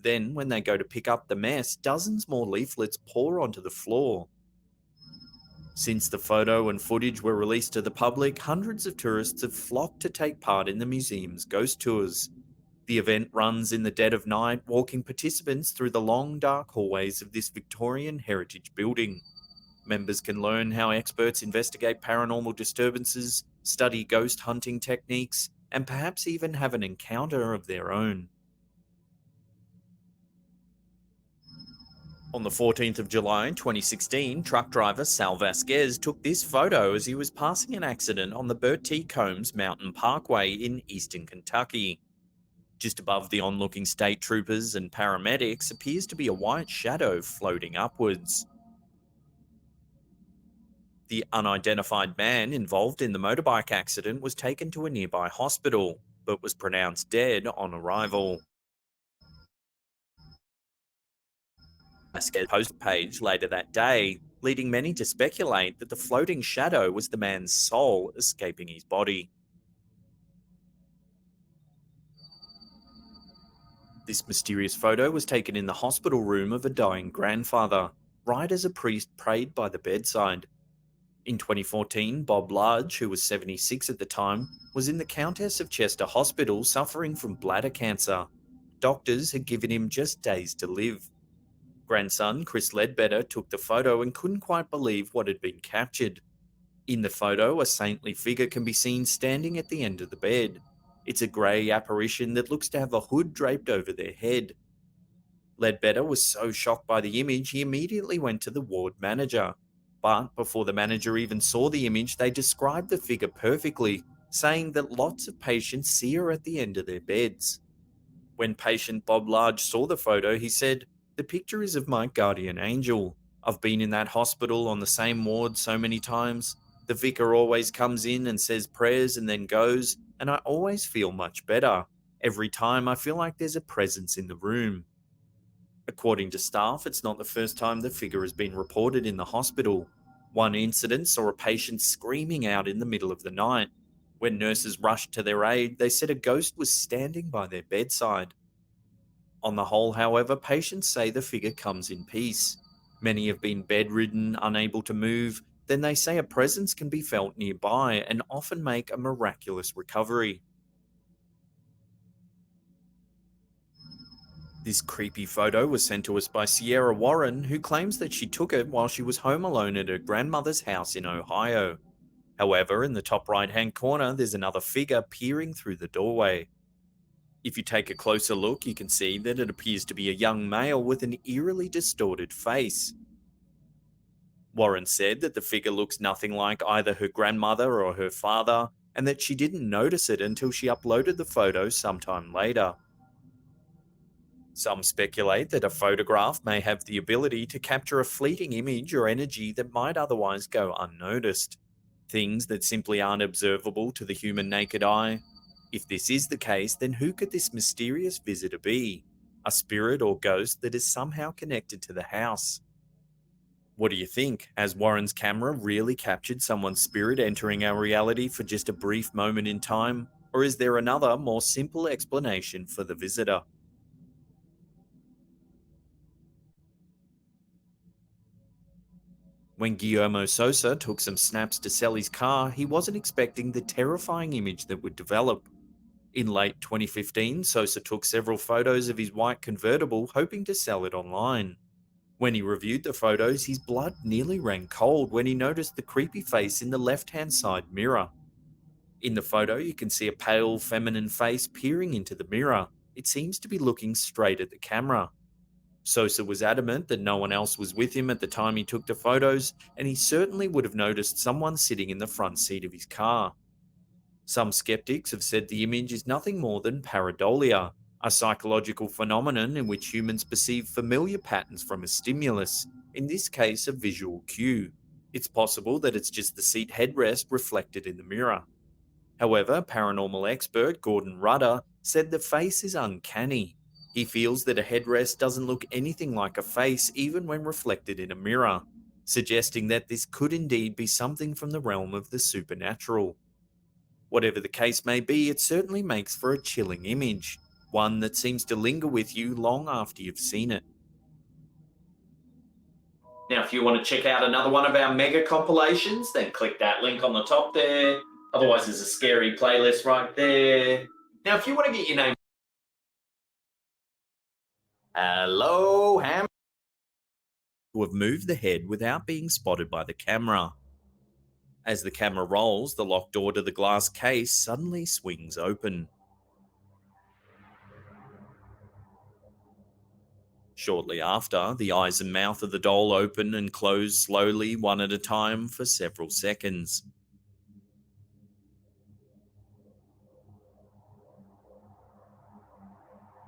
Then, when they go to pick up the mess, dozens more leaflets pour onto the floor. Since the photo and footage were released to the public, hundreds of tourists have flocked to take part in the museum's ghost tours. The event runs in the dead of night, walking participants through the long, dark hallways of this Victorian heritage building. Members can learn how experts investigate paranormal disturbances, study ghost hunting techniques, and perhaps even have an encounter of their own. On the 14th of July 2016, truck driver Sal Vasquez took this photo as he was passing an accident on the Bertie Combs Mountain Parkway in eastern Kentucky. Just above the onlooking state troopers and paramedics appears to be a white shadow floating upwards. The unidentified man involved in the motorbike accident was taken to a nearby hospital, but was pronounced dead on arrival. Vasquez posted a page later that day, leading many to speculate that the floating shadow was the man's soul escaping his body. This mysterious photo was taken in the hospital room of a dying grandfather, right as a priest prayed by the bedside. In 2014, Bob Large, who was 76 at the time, was in the Countess of Chester Hospital suffering from bladder cancer. Doctors had given him just days to live. Grandson Chris Ledbetter took the photo and couldn't quite believe what had been captured. In the photo, a saintly figure can be seen standing at the end of the bed. It's a grey apparition that looks to have a hood draped over their head. Ledbetter was so shocked by the image, he immediately went to the ward manager. But before the manager even saw the image, they described the figure perfectly, saying that lots of patients see her at the end of their beds. When patient Bob Large saw the photo, he said, "The picture is of my guardian angel. I've been in that hospital on the same ward so many times. The vicar always comes in and says prayers and then goes, and I always feel much better. Every time I feel like there's a presence in the room." According to staff, it's not the first time the figure has been reported in the hospital. One incident saw a patient screaming out in the middle of the night. When nurses rushed to their aid, they said a ghost was standing by their bedside. On the whole, however, patients say the figure comes in peace. Many have been bedridden, unable to move, then they say a presence can be felt nearby and often make a miraculous recovery. This creepy photo was sent to us by Sierra Warren, who claims that she took it while she was home alone at her grandmother's house in Ohio. However, in the top right hand corner, there's another figure peering through the doorway. If you take a closer look, you can see that it appears to be a young male with an eerily distorted face. Warren said that the figure looks nothing like either her grandmother or her father, and that she didn't notice it until she uploaded the photo sometime later. Some speculate that a photograph may have the ability to capture a fleeting image or energy that might otherwise go unnoticed. Things that simply aren't observable to the human naked eye. If this is the case, then who could this mysterious visitor be? A spirit or ghost that is somehow connected to the house? What do you think? Has Warren's camera really captured someone's spirit entering our reality for just a brief moment in time? Or is there another, more simple explanation for the visitor? When Guillermo Sosa took some snaps to sell his car, he wasn't expecting the terrifying image that would develop. In late 2015, Sosa took several photos of his white convertible, hoping to sell it online. When he reviewed the photos, his blood nearly ran cold when he noticed the creepy face in the left-hand side mirror. In the photo, you can see a pale, feminine face peering into the mirror. It seems to be looking straight at the camera. Sosa was adamant that no one else was with him at the time he took the photos, and he certainly would have noticed someone sitting in the front seat of his car. Some skeptics have said the image is nothing more than pareidolia, a psychological phenomenon in which humans perceive familiar patterns from a stimulus, in this case a visual cue. It's possible that it's just the seat headrest reflected in the mirror. However, paranormal expert Gordon Rudder said the face is uncanny. He feels that a headrest doesn't look anything like a face even when reflected in a mirror. suggesting that this could indeed be something from the realm of the supernatural. Whatever the case may be, it certainly makes for a chilling image, one that seems to linger with you long after you've seen it. Now, if you want to check out another one of our mega compilations, then click that link on the top there. Otherwise, there's a scary playlist right there. Now, if you want to get your name. Hello, Ham. Who have moved the head without being spotted by the camera. As the camera rolls, the locked door to the glass case suddenly swings open. Shortly after, the eyes and mouth of the doll open and close slowly, one at a time, for several seconds.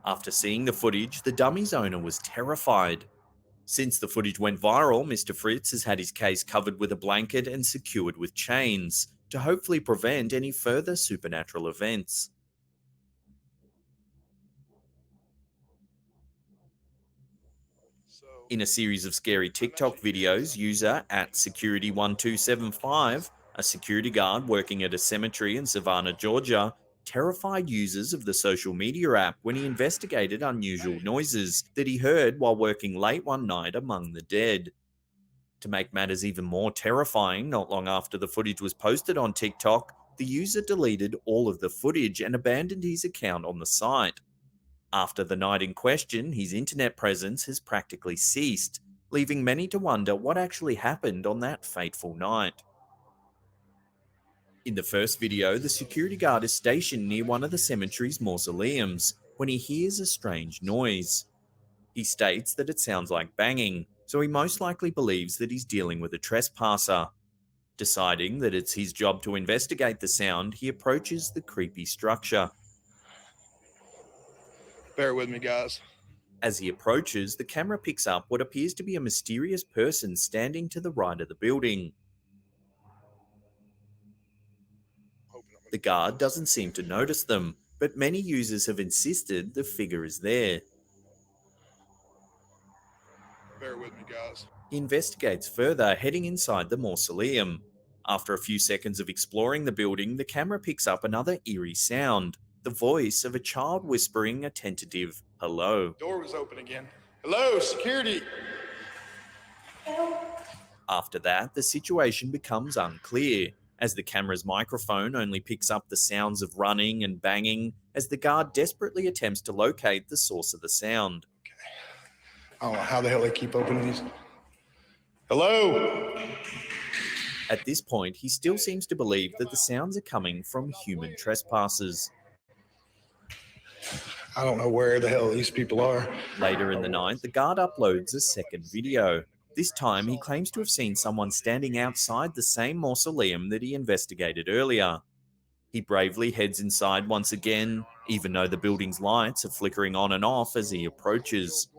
After seeing the footage, the dummy's owner was terrified. Since the footage went viral, Mr. Fritz has had his case covered with a blanket and secured with chains to hopefully prevent any further supernatural events. In a series of scary TikTok videos, user @security1275, a security guard working at a cemetery in Savannah, Georgia, terrified users of the social media app when he investigated unusual noises that he heard while working late one night among the dead. To make matters even more terrifying, not long after the footage was posted on TikTok, the user deleted all of the footage and abandoned his account on the site. After the night in question, his internet presence has practically ceased, leaving many to wonder what actually happened on that fateful night. In the first video, the security guard is stationed near one of the cemetery's mausoleums when he hears a strange noise. He states that it sounds like banging, so he most likely believes that he's dealing with a trespasser. Deciding that it's his job to investigate the sound, he approaches the creepy structure. Bear with me, guys. As he approaches, the camera picks up what appears to be a mysterious person standing to the right of the building. The guard doesn't seem to notice them, but many users have insisted the figure is there. Bear with me, guys. He investigates further, heading inside the mausoleum. After a few seconds of exploring the building, the camera picks up another eerie sound, the voice of a child whispering a tentative hello. Door was open again. Hello, security. After that, the situation becomes unclear, as the camera's microphone only picks up the sounds of running and banging as the guard desperately attempts to locate the source of the sound. I don't know how the hell they keep opening these. Hello? At this point, he still seems to believe that the sounds are coming from human trespassers. I don't know where the hell these people are. Later in the night, the guard uploads a second video. This time, he claims to have seen someone standing outside the same mausoleum that he investigated earlier. He bravely heads inside once again, even though the building's lights are flickering on and off as he approaches.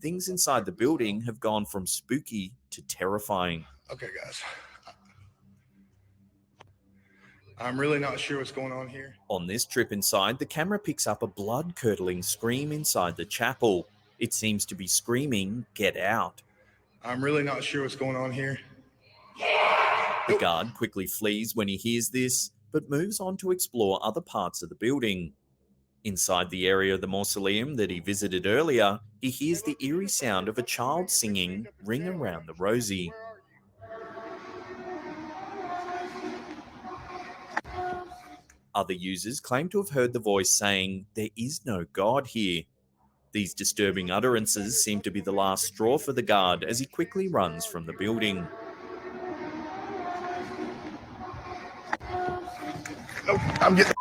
Things inside the building have gone from spooky to terrifying. Okay, guys. I'm really not sure what's going on here. On this trip inside, the camera picks up a blood-curdling scream inside the chapel. It seems to be screaming, "Get out." I'm really not sure what's going on here. The guard quickly flees when he hears this, but moves on to explore other parts of the building. Inside the area of the mausoleum that he visited earlier, he hears the eerie sound of a child singing "Ring Around the Rosie." Other users claim to have heard the voice saying, "There is no God here." These disturbing utterances seem to be the last straw for the guard as he quickly runs from the building. I'm getting.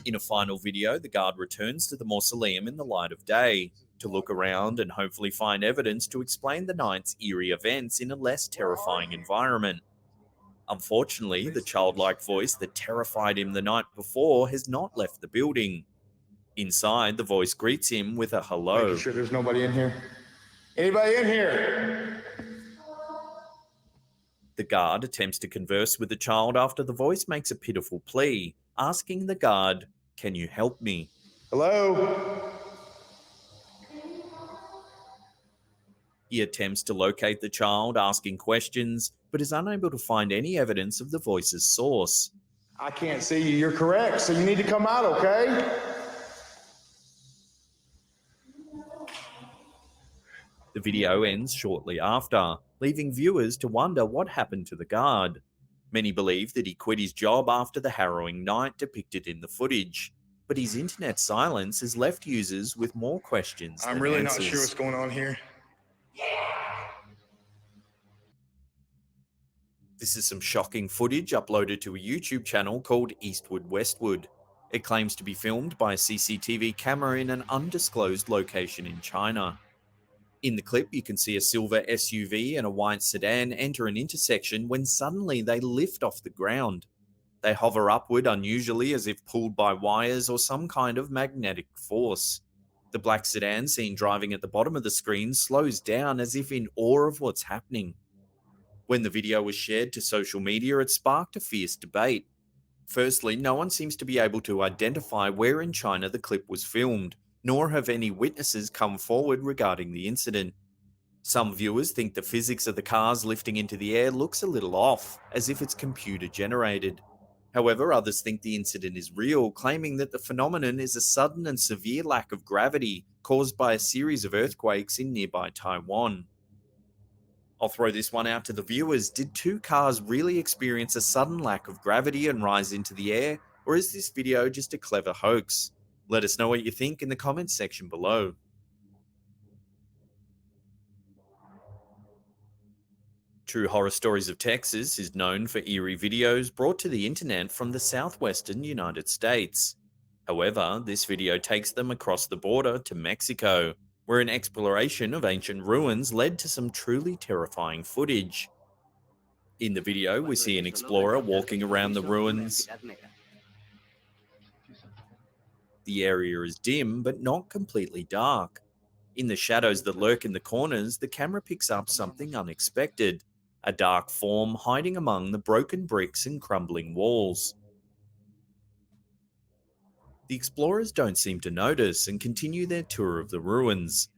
In a final video, the guard returns to the mausoleum in the light of day to look around and hopefully find evidence to explain the night's eerie events in a less terrifying environment. Unfortunately, the childlike voice that terrified him the night before has not left the building. Inside, the voice greets him with a hello. Making sure there's nobody in here. Anybody in here? The guard attempts to converse with the child after the voice makes a pitiful plea, asking the guard, "Can you help me?" Hello? He attempts to locate the child, asking questions, but is unable to find any evidence of the voice's source. I can't see you. You're correct. So you need to come out, okay? The video ends shortly after, leaving viewers to wonder what happened to the guard. Many believe that he quit his job after the harrowing night depicted in the footage, but his internet silence has left users with more questions I'm than really not sure answers. what's going on here. This is some shocking footage uploaded to a YouTube channel called Eastwood Westwood. It claims to be filmed by a CCTV camera in an undisclosed location in China. In the clip, you can see a silver SUV and a white sedan enter an intersection when suddenly they lift off the ground. They hover upward unusually as if pulled by wires or some kind of magnetic force. The black sedan seen driving at the bottom of the screen slows down as if in awe of what's happening. When the video was shared to social media, it sparked a fierce debate. Firstly, no one seems to be able to identify where in China the clip was filmed, nor have any witnesses come forward regarding the incident. Some viewers think the physics of the cars lifting into the air looks a little off, as if it's computer generated. However, others think the incident is real, claiming that the phenomenon is a sudden and severe lack of gravity caused by a series of earthquakes in nearby Taiwan. I'll throw this one out to the viewers. Did two cars really experience a sudden lack of gravity and rise into the air, or is this video just a clever hoax? Let us know what you think in the comments section below. True Horror Stories of Texas is known for eerie videos brought to the internet from the southwestern United States. However, this video takes them across the border to Mexico, where an exploration of ancient ruins led to some truly terrifying footage. In the video, we see an explorer walking around the ruins. The area is dim, but not completely dark. In the shadows that lurk in the corners, the camera picks up something unexpected: a dark form hiding among the broken bricks and crumbling walls. The explorers don't seem to notice and continue their tour of the ruins.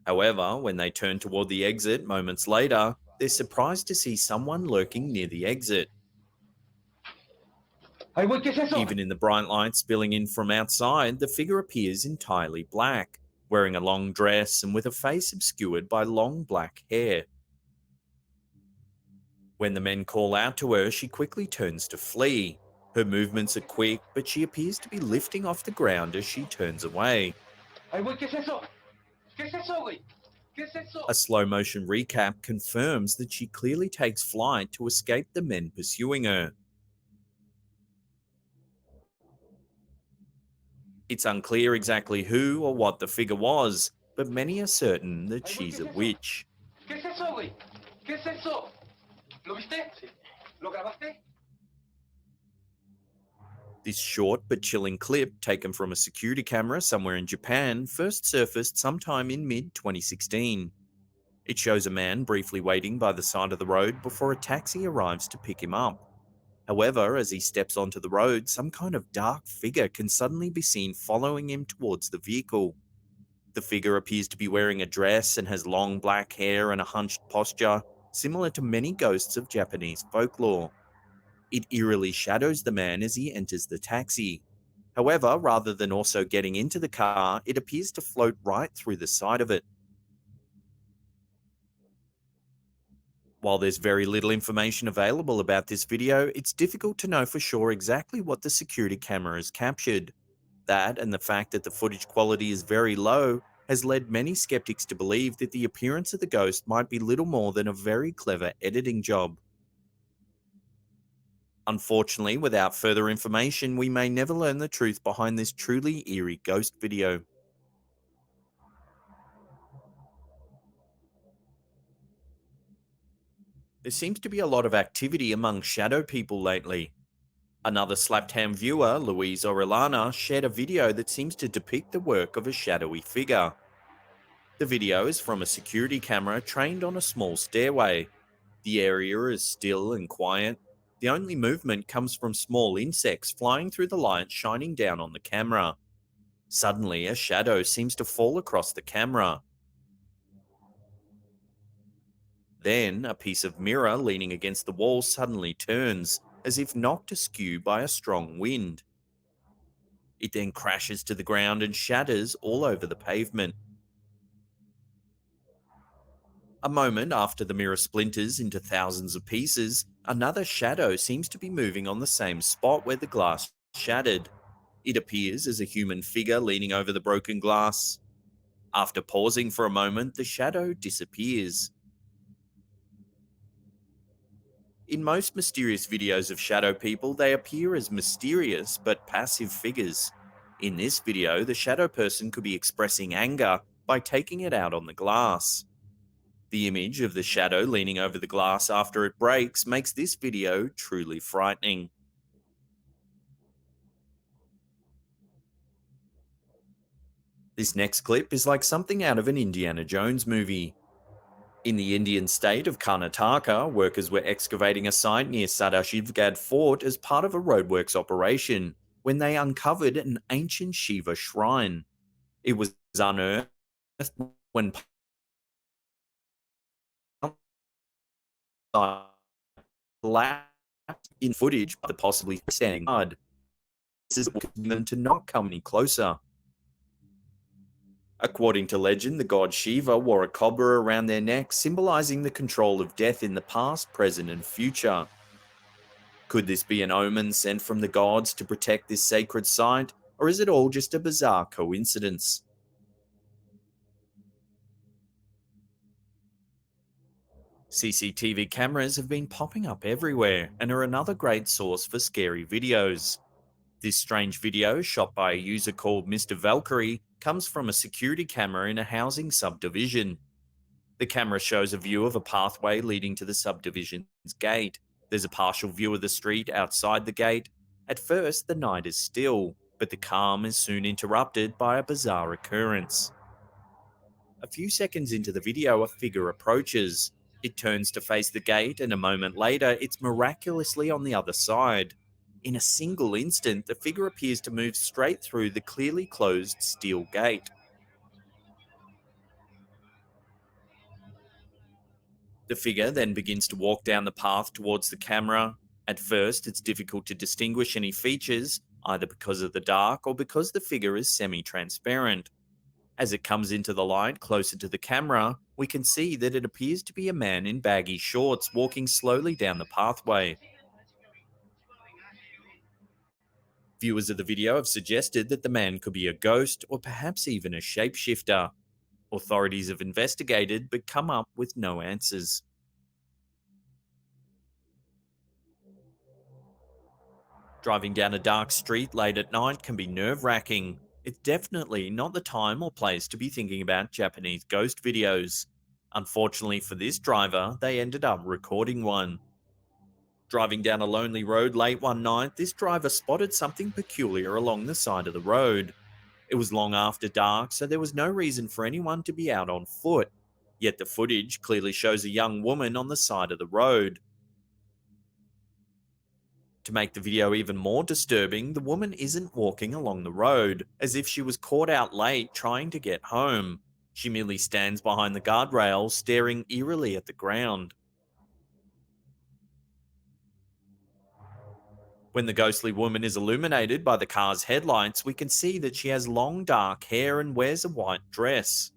However, when they turn toward the exit moments later, they're surprised to see someone lurking near the exit. Ay, güey, ¿qué es eso? Even in the bright light spilling in from outside, the figure appears entirely black, wearing a long dress and with a face obscured by long black hair. When the men call out to her, she quickly turns to flee. Her movements are quick, but she appears to be lifting off the ground as she turns away. Ay, güey, ¿qué es eso? ¿Qué es eso, güey? ¿Qué es eso? A slow motion recap confirms that she clearly takes flight to escape the men pursuing her. It's unclear exactly who or what the figure was, but many are certain that Ay, güey, she's ¿qué a es eso? witch. ¿Qué es eso, güey? ¿Qué es eso? ¿Lo viste? Sí. ¿Lo grabaste? This short but chilling clip, taken from a security camera somewhere in Japan, first surfaced sometime in mid 2016. It shows a man briefly waiting by the side of the road before a taxi arrives to pick him up. However, as he steps onto the road, some kind of dark figure can suddenly be seen following him towards the vehicle. The figure appears to be wearing a dress and has long black hair and a hunched posture, similar to many ghosts of Japanese folklore. It eerily shadows the man as he enters the taxi. However, rather than also getting into the car, it appears to float right through the side of it. While there's very little information available about this video, it's difficult to know for sure exactly what the security camera has captured. That, and the fact that the footage quality is very low, has led many skeptics to believe that the appearance of the ghost might be little more than a very clever editing job. Unfortunately, without further information, we may never learn the truth behind this truly eerie ghost video. There seems to be a lot of activity among shadow people lately. Another slapped hand viewer, Louise Orellana, shared a video that seems to depict the work of a shadowy figure. The video is from a security camera trained on a small stairway. The area is still and quiet. The only movement comes from small insects flying through the light shining down on the camera. Suddenly, a shadow seems to fall across the camera. Then, a piece of mirror leaning against the wall suddenly turns, as if knocked askew by a strong wind. It then crashes to the ground and shatters all over the pavement. A moment after the mirror splinters into thousands of pieces, another shadow seems to be moving on the same spot where the glass shattered. It appears as a human figure leaning over the broken glass. After pausing for a moment, the shadow disappears. In most mysterious videos of shadow people, they appear as mysterious but passive figures. In this video, the shadow person could be expressing anger by taking it out on the glass. The image of the shadow leaning over the glass after it breaks makes this video truly frightening. This next clip is like something out of an Indiana Jones movie. In the Indian state of Karnataka, workers were excavating a site near Sadashivgad Fort as part of a roadworks operation when they uncovered an ancient Shiva shrine. It was unearthed when lacked in footage by the possibly standing guard. This is them to not come any closer. According to legend, the god Shiva wore a cobra around their neck, symbolizing the control of death in the past, present, and future. Could this be an omen sent from the gods to protect this sacred site, or is it all just a bizarre coincidence? CCTV cameras have been popping up everywhere and are another great source for scary videos. This strange video, shot by a user called Mr. Valkyrie, comes from a security camera in a housing subdivision. The camera shows a view of a pathway leading to the subdivision's gate. There's a partial view of the street outside the gate. At first, the night is still, but the calm is soon interrupted by a bizarre occurrence. A few seconds into the video, a figure approaches. It turns to face the gate, and a moment later, it's miraculously on the other side. In a single instant, the figure appears to move straight through the clearly closed steel gate. The figure then begins to walk down the path towards the camera. At first, it's difficult to distinguish any features, either because of the dark or because the figure is semi transparent. As it comes into the light closer to the camera, we can see that it appears to be a man in baggy shorts walking slowly down the pathway. Viewers of the video have suggested that the man could be a ghost or perhaps even a shapeshifter. Authorities have investigated but come up with no answers. Driving down a dark street late at night can be nerve-wracking. It's definitely not the time or place to be thinking about Japanese ghost videos. Unfortunately for this driver, they ended up recording one. Driving down a lonely road late one night, this driver spotted something peculiar along the side of the road. It was long after dark, so there was no reason for anyone to be out on foot. Yet the footage clearly shows a young woman on the side of the road. To make the video even more disturbing, the woman isn't walking along the road, as if she was caught out late trying to get home. She merely stands behind the guardrail, staring eerily at the ground. When the ghostly woman is illuminated by the car's headlights, we can see that she has long dark hair and wears a white dress.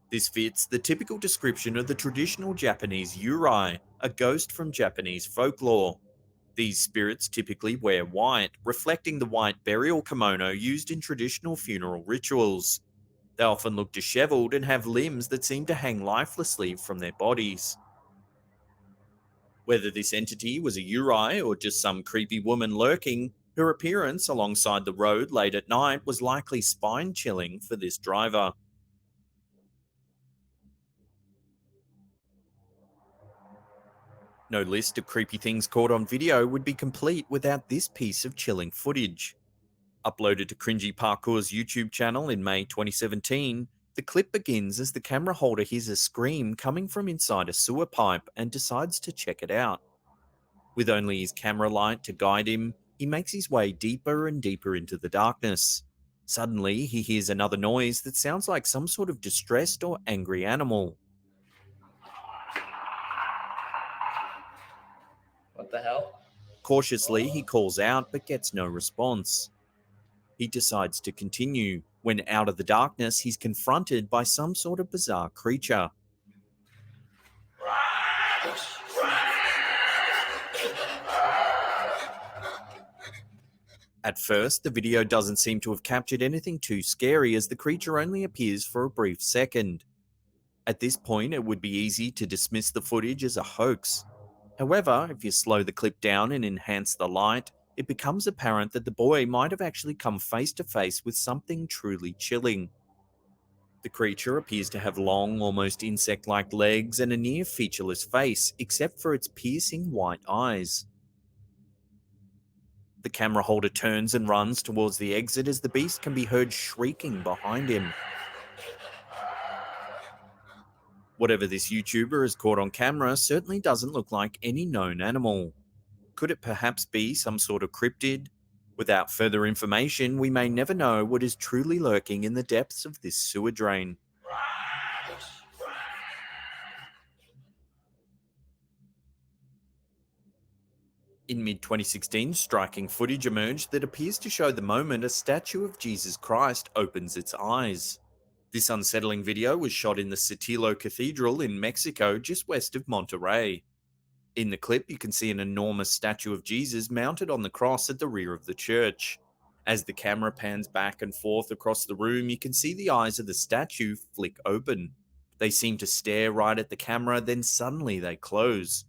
This fits the typical description of the traditional Japanese yurei, a ghost from Japanese folklore. These spirits typically wear white, reflecting the white burial kimono used in traditional funeral rituals. They often look disheveled and have limbs that seem to hang lifelessly from their bodies. Whether this entity was a yurei or just some creepy woman lurking, her appearance alongside the road late at night was likely spine chilling for this driver. No list of creepy things caught on video would be complete without this piece of chilling footage. Uploaded to Cringy Parkour's YouTube channel in May 2017, the clip begins as the camera holder hears a scream coming from inside a sewer pipe and decides to check it out. With only his camera light to guide him, he makes his way deeper and deeper into the darkness. Suddenly, he hears another noise that sounds like some sort of distressed or angry animal. What the hell? Cautiously, he calls out but gets no response. He decides to continue. When out of the darkness, he's confronted by some sort of bizarre creature. At first, the video doesn't seem to have captured anything too scary, as the creature only appears for a brief second. At this point, it would be easy to dismiss the footage as a hoax. However, if you slow the clip down and enhance the light, it becomes apparent that the boy might have actually come face to face with something truly chilling. The creature appears to have long, almost insect like legs and a near featureless face, except for its piercing white eyes. The camera holder turns and runs towards the exit as the beast can be heard shrieking behind him. Whatever this YouTuber has caught on camera certainly doesn't look like any known animal. Could it perhaps be some sort of cryptid? Without further information, we may never know what is truly lurking in the depths of this sewer drain. In mid-2016, striking footage emerged that appears to show the moment a statue of Jesus Christ opens its eyes. This unsettling video was shot in the Sotelo Cathedral in Mexico, just west of Monterrey. In the clip, you can see an enormous statue of Jesus mounted on the cross at the rear of the church. As the camera pans back and forth across the room, you can see the eyes of the statue flick open. They seem to stare right at the camera, then suddenly they close.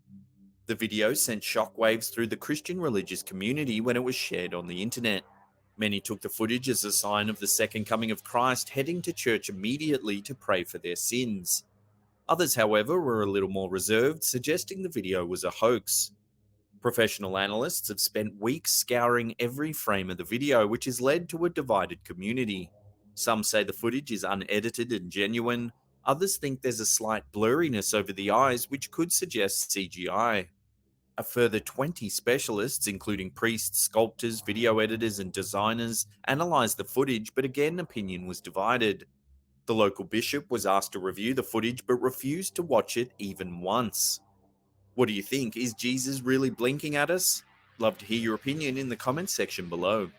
The video sent shockwaves through the Christian religious community when it was shared on the internet. Many took the footage as a sign of the second coming of Christ, heading to church immediately to pray for their sins. Others, however, were a little more reserved, suggesting the video was a hoax. Professional analysts have spent weeks scouring every frame of the video, which has led to a divided community. Some say the footage is unedited and genuine. Others think there's a slight blurriness over the eyes, which could suggest CGI. A further 20 specialists, including priests, sculptors, video editors, and designers, analysed the footage, but again, opinion was divided. The local bishop was asked to review the footage but refused to watch it even once. What do you think? Is Jesus really blinking at us? Love to hear your opinion in the comments section below.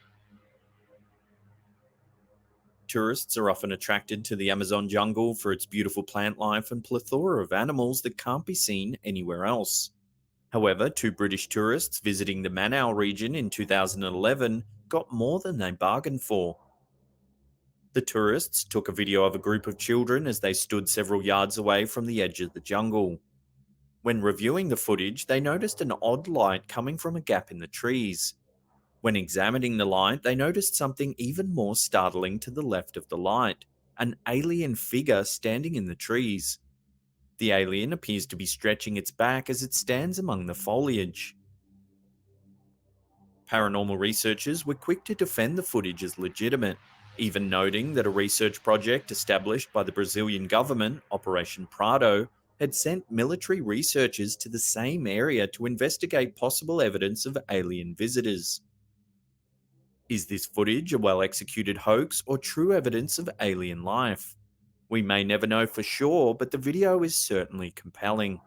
Tourists are often attracted to the Amazon jungle for its beautiful plant life and plethora of animals that can't be seen anywhere else. However, two British tourists visiting the Manau region in 2011 got more than they bargained for. The tourists took a video of a group of children as they stood several yards away from the edge of the jungle. When reviewing the footage, they noticed an odd light coming from a gap in the trees. When examining the light, they noticed something even more startling to the left of the light: an alien figure standing in the trees. The alien appears to be stretching its back as it stands among the foliage. Paranormal researchers were quick to defend the footage as legitimate, even noting that a research project established by the Brazilian government, Operation Prado, had sent military researchers to the same area to investigate possible evidence of alien visitors. Is this footage a well-executed hoax or true evidence of alien life? We may never know for sure, but the video is certainly compelling.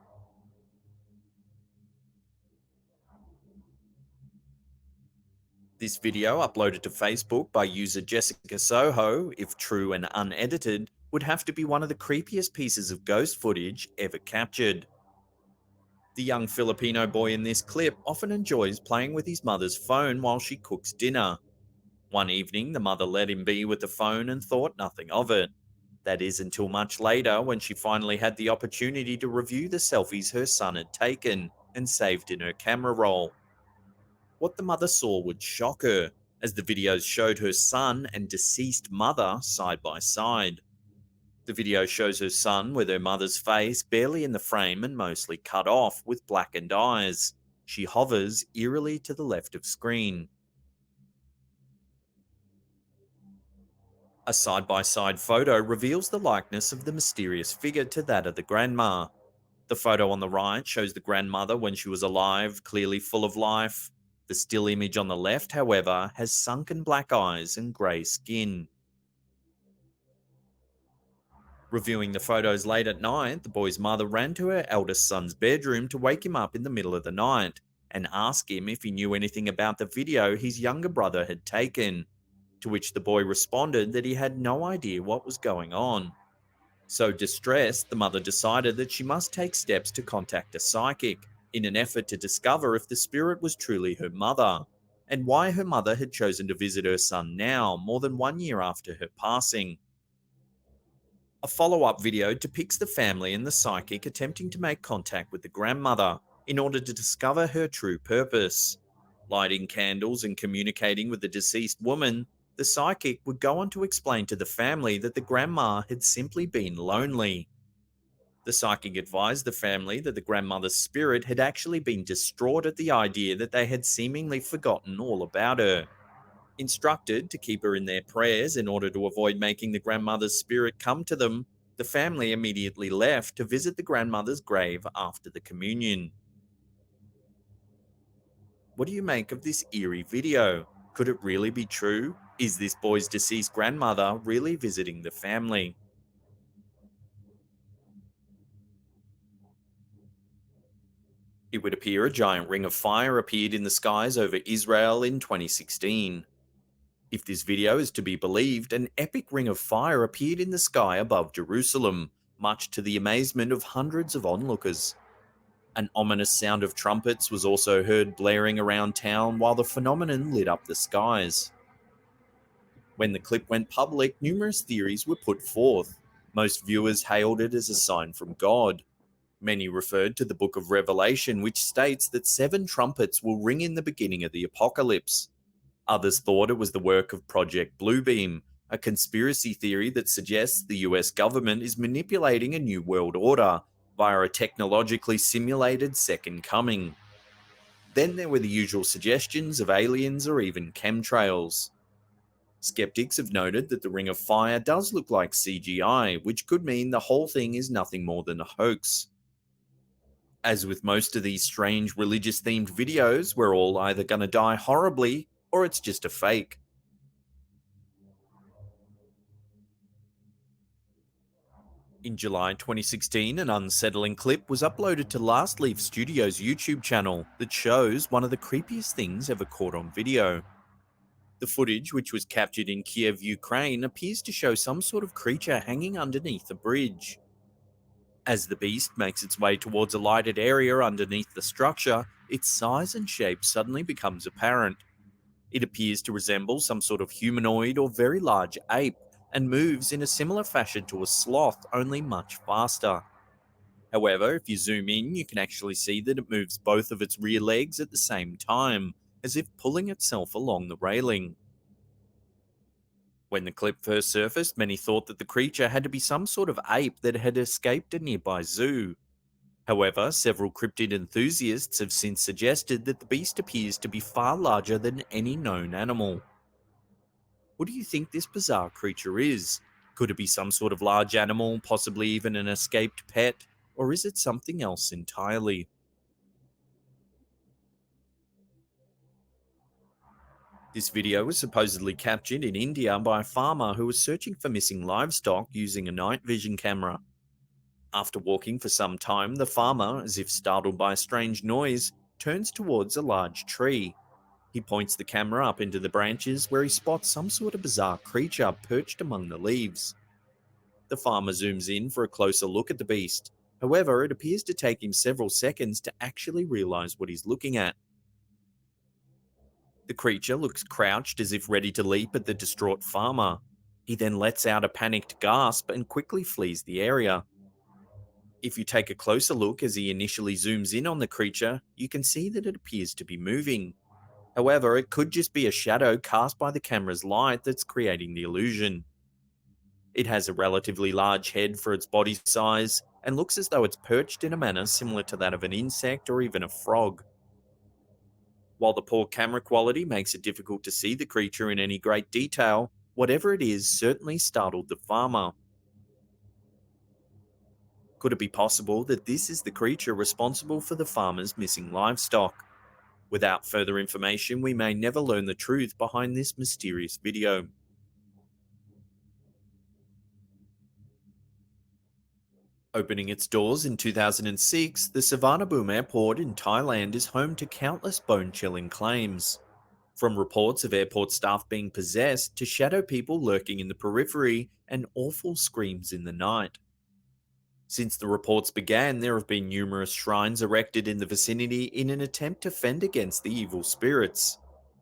This video, uploaded to Facebook by user Jessica Soho, if true and unedited, would have to be one of the creepiest pieces of ghost footage ever captured. The young Filipino boy in this clip often enjoys playing with his mother's phone while she cooks dinner. One evening, the mother let him be with the phone and thought nothing of it. That is until much later, when she finally had the opportunity to review the selfies her son had taken and saved in her camera roll. What the mother saw would shock her, as the videos showed her son and deceased mother side by side. The video shows her son with her mother's face barely in the frame and mostly cut off, with blackened eyes. She hovers eerily to the left of screen. A side-by-side photo reveals the likeness of the mysterious figure to that of the grandma. The photo on the right shows the grandmother when she was alive, clearly full of life. The still image on the left, however, has sunken black eyes and grey skin. Reviewing the photos late at night, the boy's mother ran to her eldest son's bedroom to wake him up in the middle of the night, and ask him if he knew anything about the video his younger brother had taken, to which the boy responded that he had no idea what was going on. So distressed, the mother decided that she must take steps to contact a psychic in an effort to discover if the spirit was truly her mother, and why her mother had chosen to visit her son now, more than 1 year after her passing. A follow up video depicts the family and the psychic attempting to make contact with the grandmother in order to discover her true purpose. Lighting candles and communicating with the deceased woman, the psychic would go on to explain to the family that the grandma had simply been lonely. The psychic advised the family that the grandmother's spirit had actually been distraught at the idea that they had seemingly forgotten all about her. Instructed to keep her in their prayers in order to avoid making the grandmother's spirit come to them, the family immediately left to visit the grandmother's grave after the communion. What do you make of this eerie video? Could it really be true? Is this boy's deceased grandmother really visiting the family? It would appear a giant ring of fire appeared in the skies over Israel in 2016. If this video is to be believed, an epic ring of fire appeared in the sky above Jerusalem, much to the amazement of hundreds of onlookers. An ominous sound of trumpets was also heard blaring around town while the phenomenon lit up the skies. When the clip went public, numerous theories were put forth. Most viewers hailed it as a sign from God. Many referred to the book of Revelation, which states that 7 trumpets will ring in the beginning of the apocalypse. Others thought it was the work of Project Bluebeam, a conspiracy theory that suggests the US government is manipulating a new world order via a technologically simulated second coming. Then there were the usual suggestions of aliens or even chemtrails. Skeptics have noted that the Ring of Fire does look like CGI, which could mean the whole thing is nothing more than a hoax. As with most of these strange religious themed videos, we're all either gonna die horribly or it's just a fake. In July 2016, an unsettling clip was uploaded to Last Leaf Studios' YouTube channel that shows one of the creepiest things ever caught on video. The footage, which was captured in Kiev, Ukraine, appears to show some sort of creature hanging underneath a bridge. As the beast makes its way towards a lighted area underneath the structure, its size and shape suddenly becomes apparent. It appears to resemble some sort of humanoid or very large ape, and moves in a similar fashion to a sloth, only much faster. However, if you zoom in, you can actually see that it moves both of its rear legs at the same time, as if pulling itself along the railing. When the clip first surfaced, many thought that the creature had to be some sort of ape that had escaped a nearby zoo. However, several cryptid enthusiasts have since suggested that the beast appears to be far larger than any known animal. What do you think this bizarre creature is? Could it be some sort of large animal, possibly even an escaped pet, or is it something else entirely? This video was supposedly captured in India by a farmer who was searching for missing livestock using a night vision camera. After walking for some time, the farmer, as if startled by a strange noise, turns towards a large tree. He points the camera up into the branches where he spots some sort of bizarre creature perched among the leaves. The farmer zooms in for a closer look at the beast. However, it appears to take him several seconds to actually realize what he's looking at. The creature looks crouched as if ready to leap at the distraught farmer. He then lets out a panicked gasp and quickly flees the area. If you take a closer look as he initially zooms in on the creature, you can see that it appears to be moving. However, it could just be a shadow cast by the camera's light that's creating the illusion. It has a relatively large head for its body size, and looks as though it's perched in a manner similar to that of an insect or even a frog. While the poor camera quality makes it difficult to see the creature in any great detail, whatever it is certainly startled the farmer. Could it be possible that this is the creature responsible for the farmer's missing livestock? Without further information, we may never learn the truth behind this mysterious video. Opening its doors in 2006, the Suvarnabhumi Airport in Thailand is home to countless bone chilling claims. From reports of airport staff being possessed to shadow people lurking in the periphery and awful screams in the night. Since the reports began, there have been numerous shrines erected in the vicinity in an attempt to fend against the evil spirits.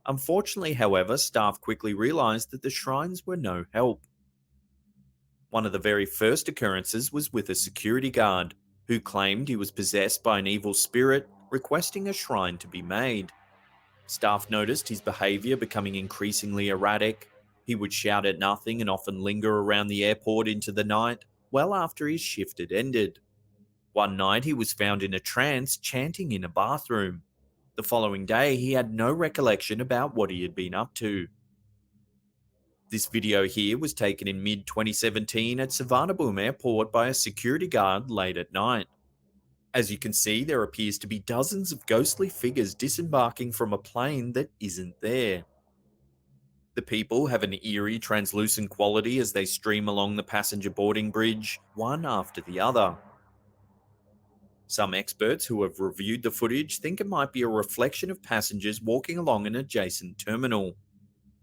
Unfortunately, however, staff quickly realized that the shrines were no help. One of the very first occurrences was with a security guard, who claimed he was possessed by an evil spirit, requesting a shrine to be made. Staff noticed his behavior becoming increasingly erratic. He would shout at nothing and often linger around the airport into the night, well after his shift had ended. One night he was found in a trance chanting in a bathroom. The following day he had no recollection about what he had been up to. This video here was taken in mid 2017 at Suvarnabhumi Airport by a security guard late at night. As you can see, there appears to be dozens of ghostly figures disembarking from a plane that isn't there. The people have an eerie, translucent quality as they stream along the passenger boarding bridge, one after the other. Some experts who have reviewed the footage think it might be a reflection of passengers walking along an adjacent terminal.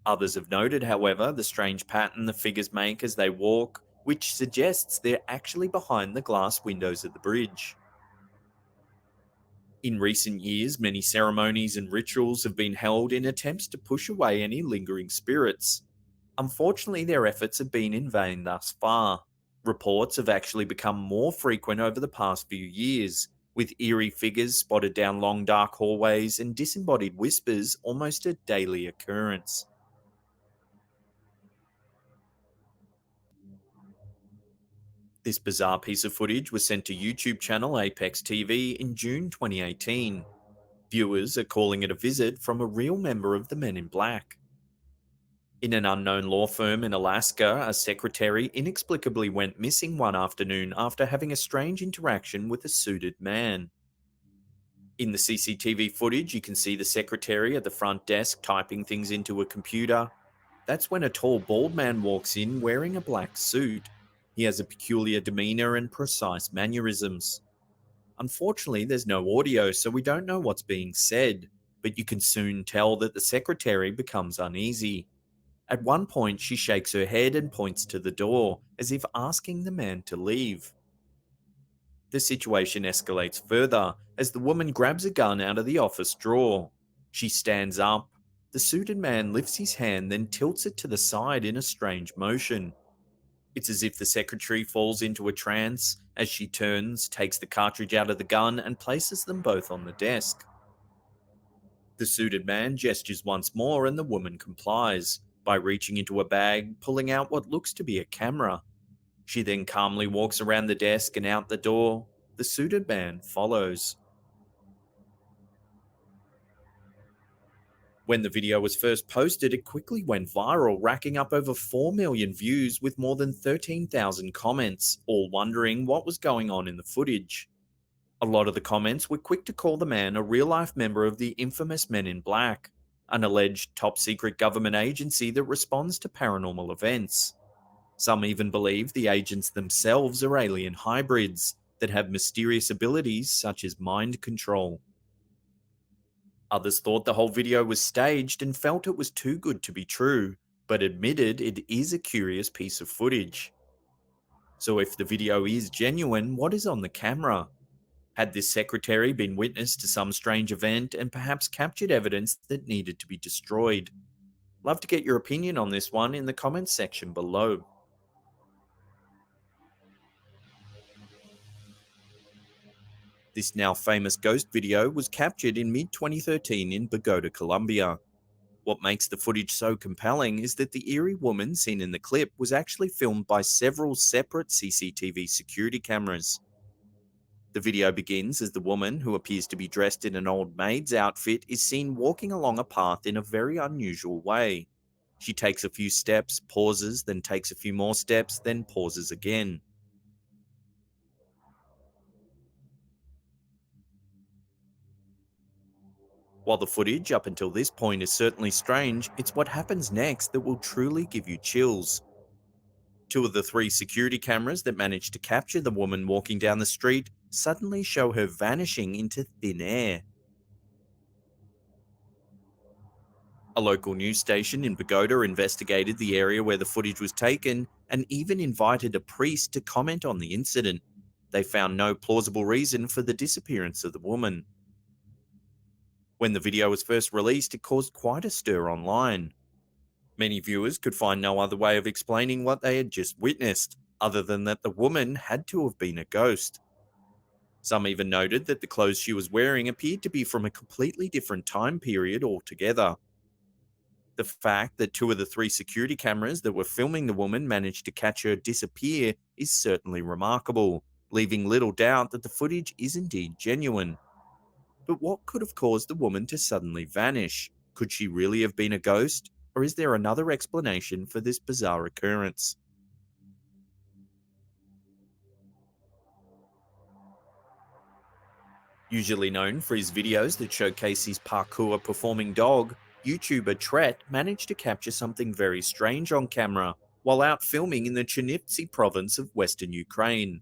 Others have noted, however, the strange pattern the figures make as they walk, which suggests they're actually behind the glass windows of the bridge. In recent years, many ceremonies and rituals have been held in attempts to push away any lingering spirits. Unfortunately, their efforts have been in vain thus far. Reports have actually become more frequent over the past few years, with eerie figures spotted down long dark hallways and disembodied whispers almost a daily occurrence. This bizarre piece of footage was sent to YouTube channel Apex TV in June 2018. Viewers are calling it a visit from a real member of the Men in Black. In an unknown law firm in Alaska, a secretary inexplicably went missing one afternoon after having a strange interaction with a suited man. In the CCTV footage, you can see the secretary at the front desk typing things into a computer. That's when a tall, bald man walks in wearing a black suit. He has a peculiar demeanor and precise mannerisms. Unfortunately, there's no audio, so we don't know what's being said, but you can soon tell that the secretary becomes uneasy. At one point, she shakes her head and points to the door, as if asking the man to leave. The situation escalates further as the woman grabs a gun out of the office drawer. She stands up. The suited man lifts his hand, then tilts it to the side in a strange motion. It's as if the secretary falls into a trance as she turns, takes the cartridge out of the gun, and places them both on the desk. The suited man gestures once more, and the woman complies by reaching into a bag, pulling out what looks to be a camera. She then calmly walks around the desk and out the door. The suited man follows. When the video was first posted, it quickly went viral, racking up over 4 million views with more than 13,000 comments, all wondering what was going on in the footage. A lot of the comments were quick to call the man a real life member of the infamous Men in Black, an alleged top secret government agency that responds to paranormal events. Some even believe the agents themselves are alien hybrids that have mysterious abilities such as mind control. Others thought the whole video was staged and felt it was too good to be true, but admitted it is a curious piece of footage. So if the video is genuine, what is on the camera? Had this secretary been witness to some strange event and perhaps captured evidence that needed to be destroyed? Love to get your opinion on this one in the comments section below. This now famous ghost video was captured in mid 2013 in Bogota, Colombia. What makes the footage so compelling is that the eerie woman seen in the clip was actually filmed by several separate CCTV security cameras. The video begins as the woman, who appears to be dressed in an old maid's outfit, is seen walking along a path in a very unusual way. She takes a few steps, pauses, then takes a few more steps, then pauses again. While the footage up until this point is certainly strange, it's what happens next that will truly give you chills. Two of the three security cameras that managed to capture the woman walking down the street suddenly show her vanishing into thin air. A local news station in Bogota investigated the area where the footage was taken and even invited a priest to comment on the incident. They found no plausible reason for the disappearance of the woman. When the video was first released, it caused quite a stir online. Many viewers could find no other way of explaining what they had just witnessed, other than that the woman had to have been a ghost. Some even noted that the clothes she was wearing appeared to be from a completely different time period altogether. The fact that two of the three security cameras that were filming the woman managed to catch her disappear is certainly remarkable, leaving little doubt that the footage is indeed genuine. But what could have caused the woman to suddenly vanish? Could she really have been a ghost? Or is there another explanation for this bizarre occurrence? Usually known for his videos that showcase his parkour performing dog, YouTuber Tret managed to capture something very strange on camera while out filming in the Chernivtsi province of western Ukraine.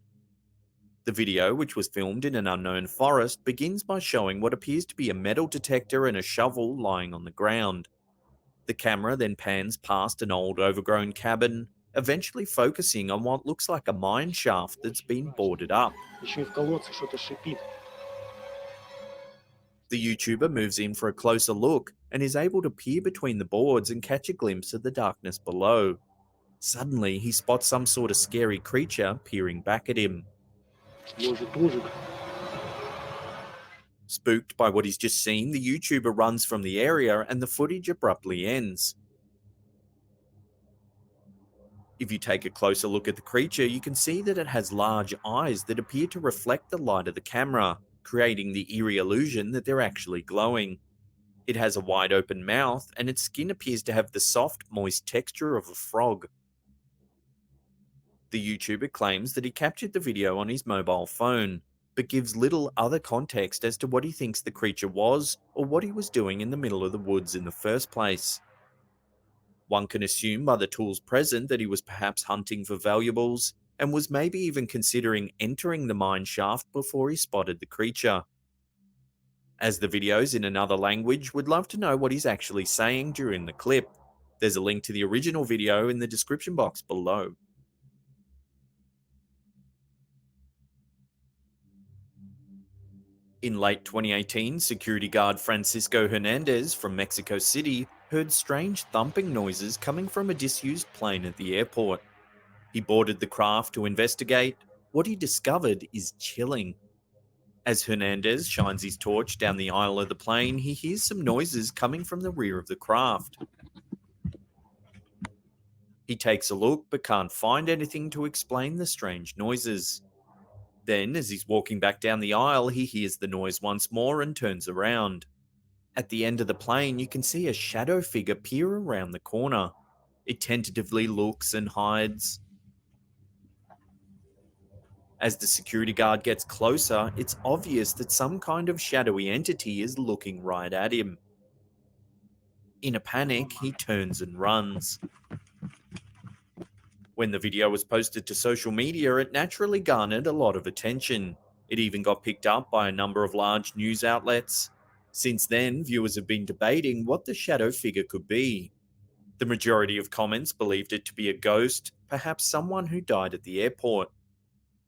The video, which was filmed in an unknown forest, begins by showing what appears to be a metal detector and a shovel lying on the ground. The camera then pans past an old overgrown cabin, eventually focusing on what looks like a mine shaft that's been boarded up. Еще и в колодце что-то шипит. The YouTuber moves in for a closer look and is able to peer between the boards and catch a glimpse of the darkness below. Suddenly, he spots some sort of scary creature peering back at him. Ежик, ужик. Spooked by what he's just seen, the YouTuber runs from the area and the footage abruptly ends. If you take a closer look at the creature, you can see that it has large eyes that appear to reflect the light of the camera, creating the eerie illusion that they're actually glowing. It has a wide open mouth, and its skin appears to have the soft, moist texture of a frog. The YouTuber claims that he captured the video on his mobile phone, but gives little other context as to what he thinks the creature was or what he was doing in the middle of the woods in the first place. One can assume by the tools present that he was perhaps hunting for valuables and was maybe even considering entering the mine shaft before he spotted the creature. As the video's in another language, would love to know what he's actually saying during the clip. There's a link to the original video in the description box below. In late 2018, security guard Francisco Hernandez from Mexico City heard strange thumping noises coming from a disused plane at the airport. He boarded the craft to investigate. What he discovered is chilling. As Hernandez shines his torch down the aisle of the plane, he hears some noises coming from the rear of the craft. He takes a look but can't find anything to explain the strange noises. Then, as he's walking back down the aisle, he hears the noise once more and turns around. At the end of the plane, you can see a shadow figure peer around the corner. It tentatively looks and hides. As the security guard gets closer, it's obvious that some kind of shadowy entity is looking right at him. In a panic, he turns and runs. When the video was posted to social media, it naturally garnered a lot of attention. It even got picked up by a number of large news outlets. Since then, viewers have been debating what the shadow figure could be. The majority of comments believed it to be a ghost, perhaps someone who died at the airport.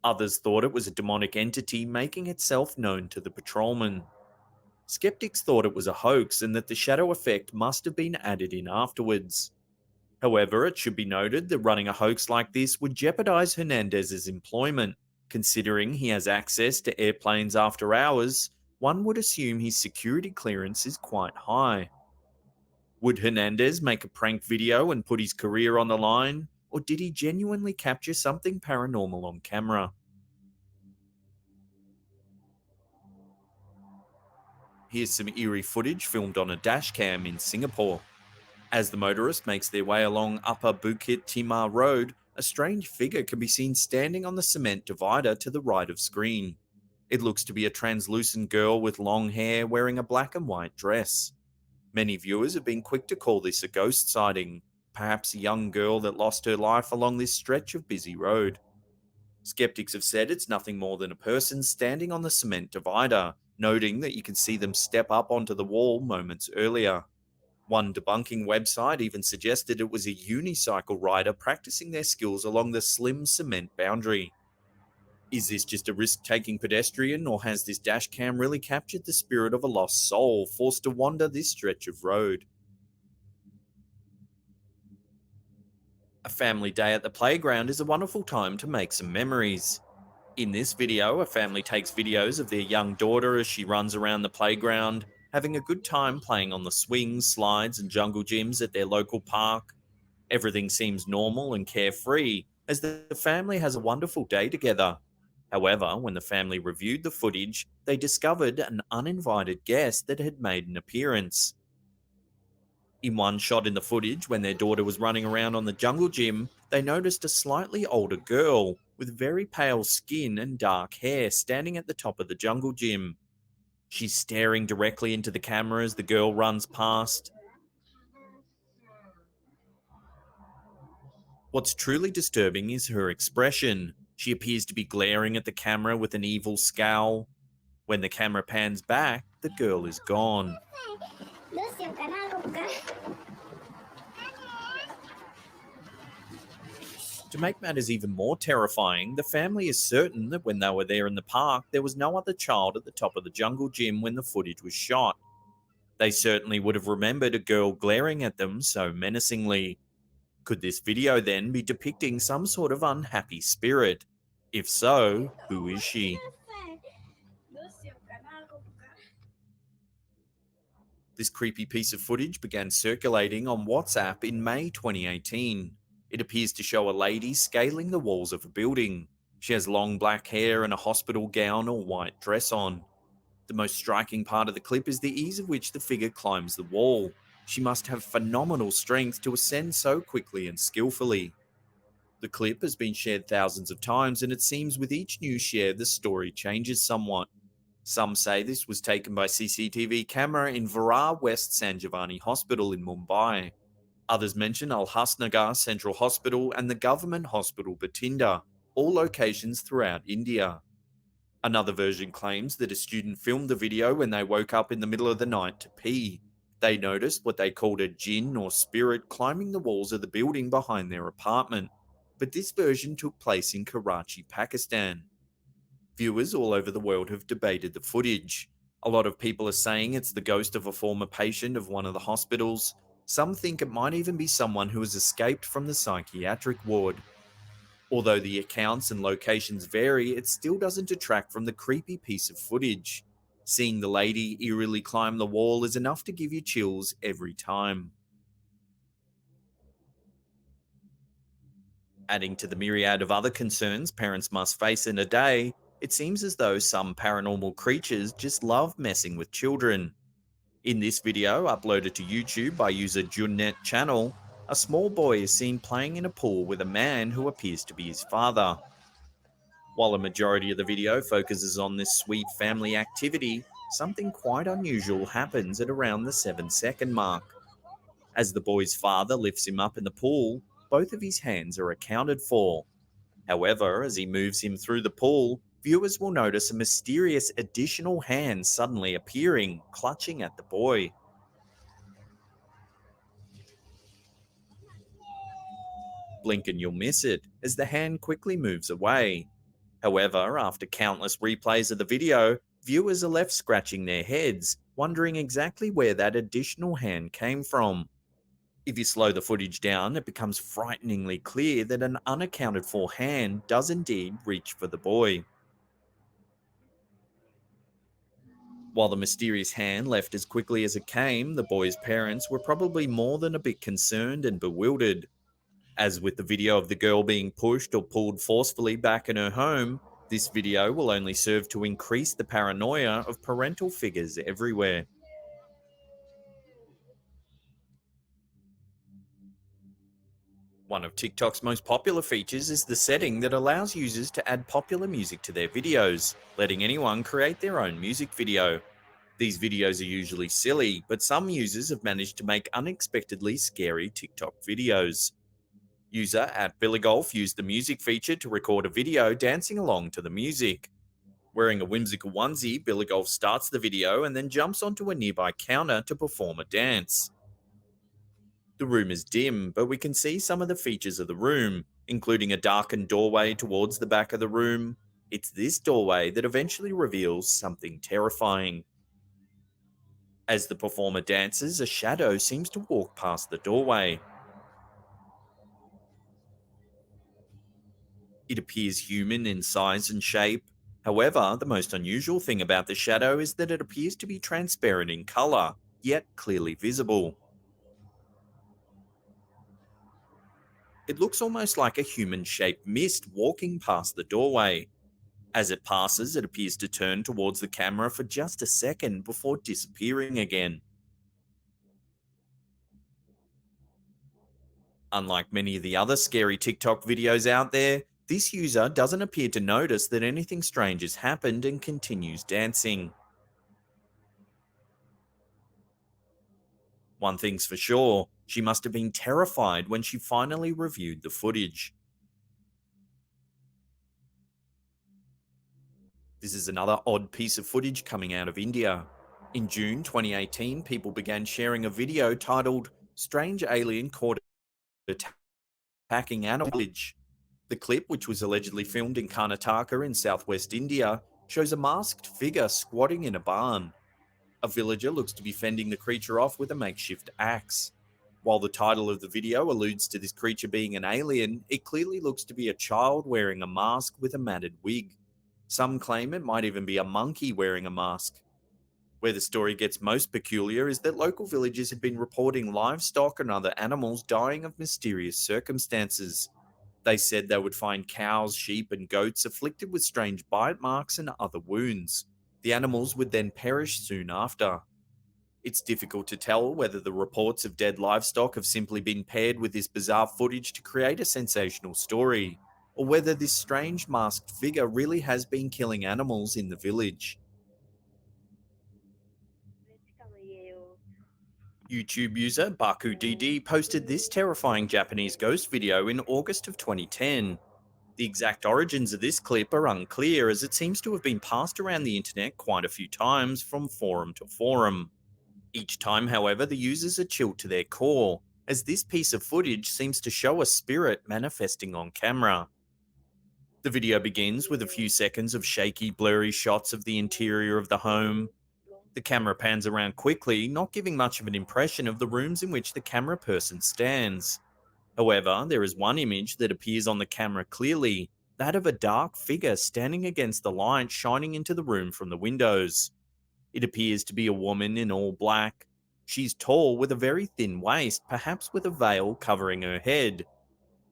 Others thought it was a demonic entity making itself known to the patrolman. Skeptics thought it was a hoax and that the shadow effect must have been added in afterwards. However, it should be noted that running a hoax like this would jeopardize Hernandez's employment. Considering he has access to airplanes after hours, one would assume his security clearance is quite high. Would Hernandez make a prank video and put his career on the line, or did he genuinely capture something paranormal on camera? Here's some eerie footage filmed on a dashcam in Singapore. As the motorist makes their way along Upper Bukit Timah Road, a strange figure can be seen standing on the cement divider to the right of screen. It looks to be a translucent girl with long hair wearing a black and white dress. Many viewers have been quick to call this a ghost sighting. perhaps a young girl that lost her life along this stretch of busy road. Skeptics have said it's nothing more than a person standing on the cement divider, noting that you can see them step up onto the wall moments earlier. One debunking website even suggested it was a unicycle rider practicing their skills along the slim cement boundary. Is this just a risk taking pedestrian, or has this dashcam really captured the spirit of a lost soul forced to wander this stretch of road? A family day at the playground is a wonderful time to make some memories. In this video, a family takes videos of their young daughter as she runs around the playground, having a good time playing on the swings, slides, and jungle gyms at their local park. Everything seems normal and carefree as the family has a wonderful day together. However, when the family reviewed the footage, they discovered an uninvited guest that had made an appearance. In one shot in the footage, when their daughter was running around on the jungle gym, they noticed a slightly older girl with very pale skin and dark hair standing at the top of the jungle gym. She's staring directly into the camera as the girl runs past. What's truly disturbing is her expression. She appears to be glaring at the camera with an evil scowl. When the camera pans back, the girl is gone. To make matters even more terrifying, the family is certain that when they were there in the park, there was no other child at the top of the jungle gym when the footage was shot. They certainly would have remembered a girl glaring at them so menacingly. Could this video then be depicting some sort of unhappy spirit? If so, who is she? This creepy piece of footage began circulating on WhatsApp in May 2018. It appears to show a lady scaling the walls of a building. She has long black hair and a hospital gown or white dress on. The most striking part of the clip is the ease of which the figure climbs the wall. She must have phenomenal strength to ascend so quickly and skillfully. The clip has been shared thousands of times, and it seems with each new share the story changes somewhat. Some say this was taken by CCTV camera in Virar West San Giovanni Hospital in Mumbai. Others mention Al Hasnagar Central Hospital and the Government Hospital Bathinda, all locations throughout India. Another version claims that a student filmed the video when they woke up in the middle of the night to pee. They noticed what they called a jinn or spirit climbing the walls of the building behind their apartment. But this version took place in Karachi, Pakistan. Viewers all over the world have debated the footage. A lot of people are saying it's the ghost of a former patient of one of the hospitals. Some think it might even be someone who has escaped from the psychiatric ward. Although the accounts and locations vary, it still doesn't detract from the creepy piece of footage. Seeing the lady eerily climb the wall is enough to give you chills every time. Adding to the myriad of other concerns parents must face in a day, it seems as though some paranormal creatures just love messing with children. In this video, uploaded to YouTube by user Junnet Channel, a small boy is seen playing in a pool with a man who appears to be his father. While a majority of the video focuses on this sweet family activity, something quite unusual happens at around the 7-second mark. As the boy's father lifts him up in the pool, both of his hands are accounted for. However, as he moves him through the pool, viewers will notice a mysterious additional hand suddenly appearing, clutching at the boy. Blink and you'll miss it, as the hand quickly moves away. However, after countless replays of the video, viewers are left scratching their heads, wondering exactly where that additional hand came from. If you slow the footage down, it becomes frighteningly clear that an unaccounted for hand does indeed reach for the boy. While the mysterious hand left as quickly as it came, the boy's parents were probably more than a bit concerned and bewildered. As with the video of the girl being pushed or pulled forcefully back in her home, this video will only serve to increase the paranoia of parental figures everywhere. One of TikTok's most popular features is the setting that allows users to add popular music to their videos, letting anyone create their own music video. These videos are usually silly, but some users have managed to make unexpectedly scary TikTok videos. User at Billy Golf used the music feature to record a video dancing along to the music. Wearing a whimsical onesie, Billy Golf starts the video and then jumps onto a nearby counter to perform a dance. The room is dim, but we can see some of the features of the room, including a darkened doorway towards the back of the room. It's this doorway that eventually reveals something terrifying. As the performer dances, a shadow seems to walk past the doorway. It appears human in size and shape. However, the most unusual thing about the shadow is that it appears to be transparent in color, yet clearly visible. It looks almost like a human shaped mist walking past the doorway. As it passes, it appears to turn towards the camera for just a second before disappearing again. Unlike many of the other scary TikTok videos out there, this user doesn't appear to notice that anything strange has happened and continues dancing. One thing's for sure, she must have been terrified when she finally reviewed the footage. This is another odd piece of footage coming out of India. In June 2018, people began sharing a video titled Strange Alien Caught Attacking Animal Village. The clip, which was allegedly filmed in Karnataka in southwest India, shows a masked figure squatting in a barn. A villager looks to be fending the creature off with a makeshift axe. While the title of the video alludes to this creature being an alien, it clearly looks to be a child wearing a mask with a matted wig. Some claim it might even be a monkey wearing a mask. Where the story gets most peculiar is that local villagers have been reporting livestock and other animals dying of mysterious circumstances. They said they would find cows, sheep, and goats afflicted with strange bite marks and other wounds. The animals would then perish soon after. It's difficult to tell whether the reports of dead livestock have simply been paired with this bizarre footage to create a sensational story, or whether this strange masked figure really has been killing animals in the village. YouTube user BakuDD posted this terrifying Japanese ghost video in August of 2010. The exact origins of this clip are unclear, as it seems to have been passed around the internet quite a few times from forum to forum. Each time, however, the users are chilled to their core, as this piece of footage seems to show a spirit manifesting on camera. The video begins with a few seconds of shaky, blurry shots of the interior of the home. The camera pans around quickly, not giving much of an impression of the rooms in which the camera person stands. However, there is one image that appears on the camera clearly, that of a dark figure standing against the light shining into the room from the windows. It appears to be a woman in all black. She's tall with a very thin waist, perhaps with a veil covering her head.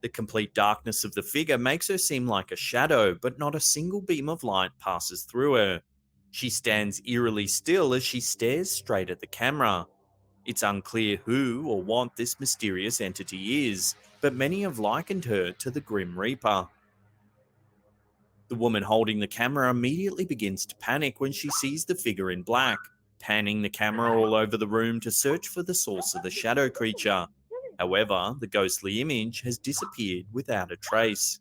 The complete darkness of the figure makes her seem like a shadow, but not a single beam of light passes through her. She stands eerily still as she stares straight at the camera. It's unclear who or what this mysterious entity is, but many have likened her to the Grim Reaper. The woman holding the camera immediately begins to panic when she sees the figure in black, panning the camera all over the room to search for the source of the shadow creature. However, the ghostly image has disappeared without a trace.